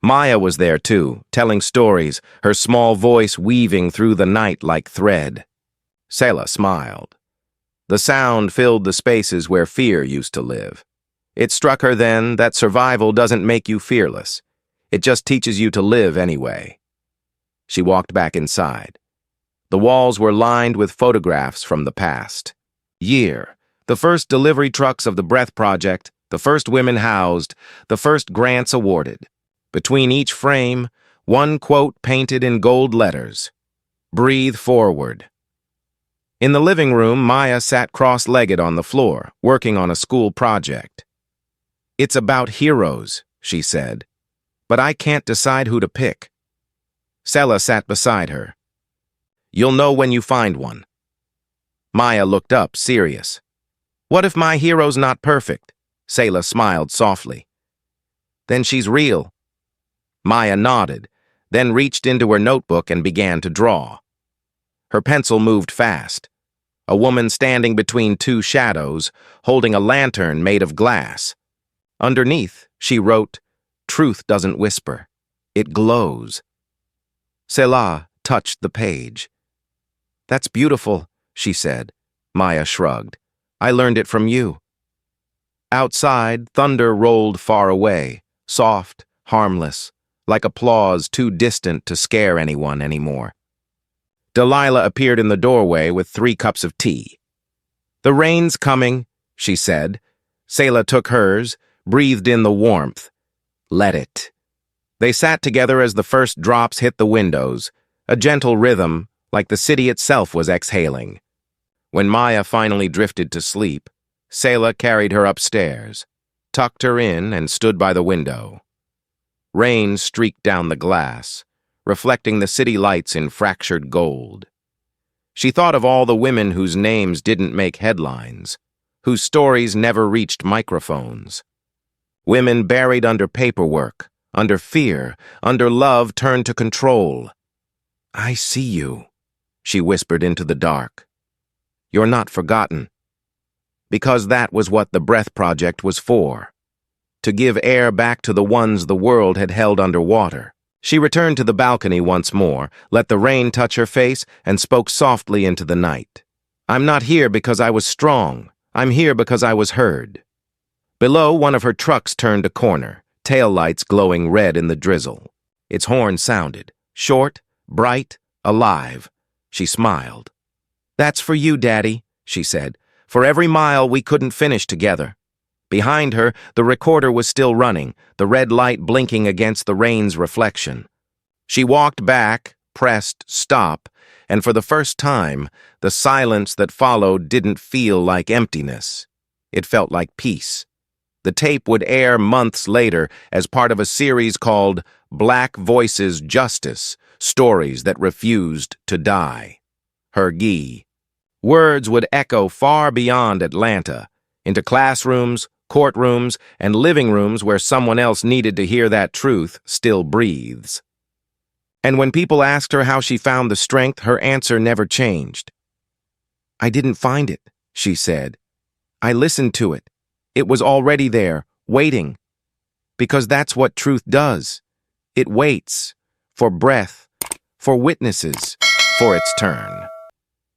Maya was there too, telling stories, her small voice weaving through the night like thread. Selah smiled. The sound filled the spaces where fear used to live. It struck her then that survival doesn't make you fearless. It just teaches you to live anyway. She walked back inside. The walls were lined with photographs from the past. Year, the first delivery trucks of the Breath Project, the first women housed, the first grants awarded. Between each frame, one quote painted in gold letters: "Breathe forward." In the living room, Maya sat cross-legged on the floor, working on a school project. "It's about heroes," she said, "but I can't decide who to pick." Selah sat beside her. "You'll know when you find one." Maya looked up, serious. "What if my hero's not perfect?" Selah smiled softly. "Then she's real." Maya nodded, then reached into her notebook and began to draw. Her pencil moved fast. A woman standing between two shadows, holding a lantern made of glass. Underneath, she wrote, "Truth doesn't whisper. It glows." Selah touched the page. "That's beautiful," she said. Maya shrugged. "I learned it from you." Outside, thunder rolled far away, soft, harmless, like applause too distant to scare anyone anymore. Delilah appeared in the doorway with 3 cups of tea. "The rain's coming," she said. Selah took hers, breathed in the warmth. "Let it." They sat together as the first drops hit the windows, a gentle rhythm, like the city itself was exhaling. When Maya finally drifted to sleep, Selah carried her upstairs, tucked her in, and stood by the window. Rain streaked down the glass, reflecting the city lights in fractured gold. She thought of all the women whose names didn't make headlines, whose stories never reached microphones. Women buried under paperwork, under fear, under love turned to control. "I see you," she whispered into the dark. "You're not forgotten." Because that was what the Breath Project was for. To give air back to the ones the world had held underwater. She returned to the balcony once more, let the rain touch her face, and spoke softly into the night. "I'm not here because I was strong. I'm here because I was heard." Below, one of her trucks turned a corner, taillights glowing red in the drizzle. Its horn sounded, short, bright, alive. She smiled. "That's for you, Daddy," she said, "for every mile we couldn't finish together." Behind her, the recorder was still running, the red light blinking against the rain's reflection. She walked back, pressed stop, and for the first time, the silence that followed didn't feel like emptiness. It felt like peace. The tape would air months later as part of a series called Black Voices Justice, Stories That Refused to Die. her ghee. Words would echo far beyond Atlanta, into classrooms, courtrooms, and living rooms where someone else needed to hear that truth still breathes. And when people asked her how she found the strength, her answer never changed. "I didn't find it," she said. "I listened to it. It was already there, waiting. Because that's what truth does. It waits, for breath, for witnesses, for its turn."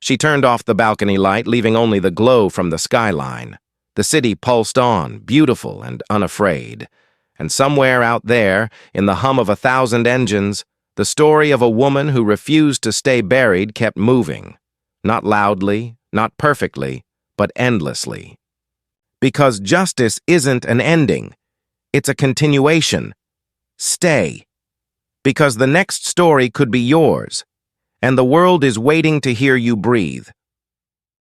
She turned off the balcony light, leaving only the glow from the skyline. The city pulsed on, beautiful and unafraid. And somewhere out there, in the hum of 1,000 engines, the story of a woman who refused to stay buried kept moving. Not loudly, not perfectly, but endlessly. Because justice isn't an ending. It's a continuation. Stay. Because the next story could be yours, and the world is waiting to hear you breathe.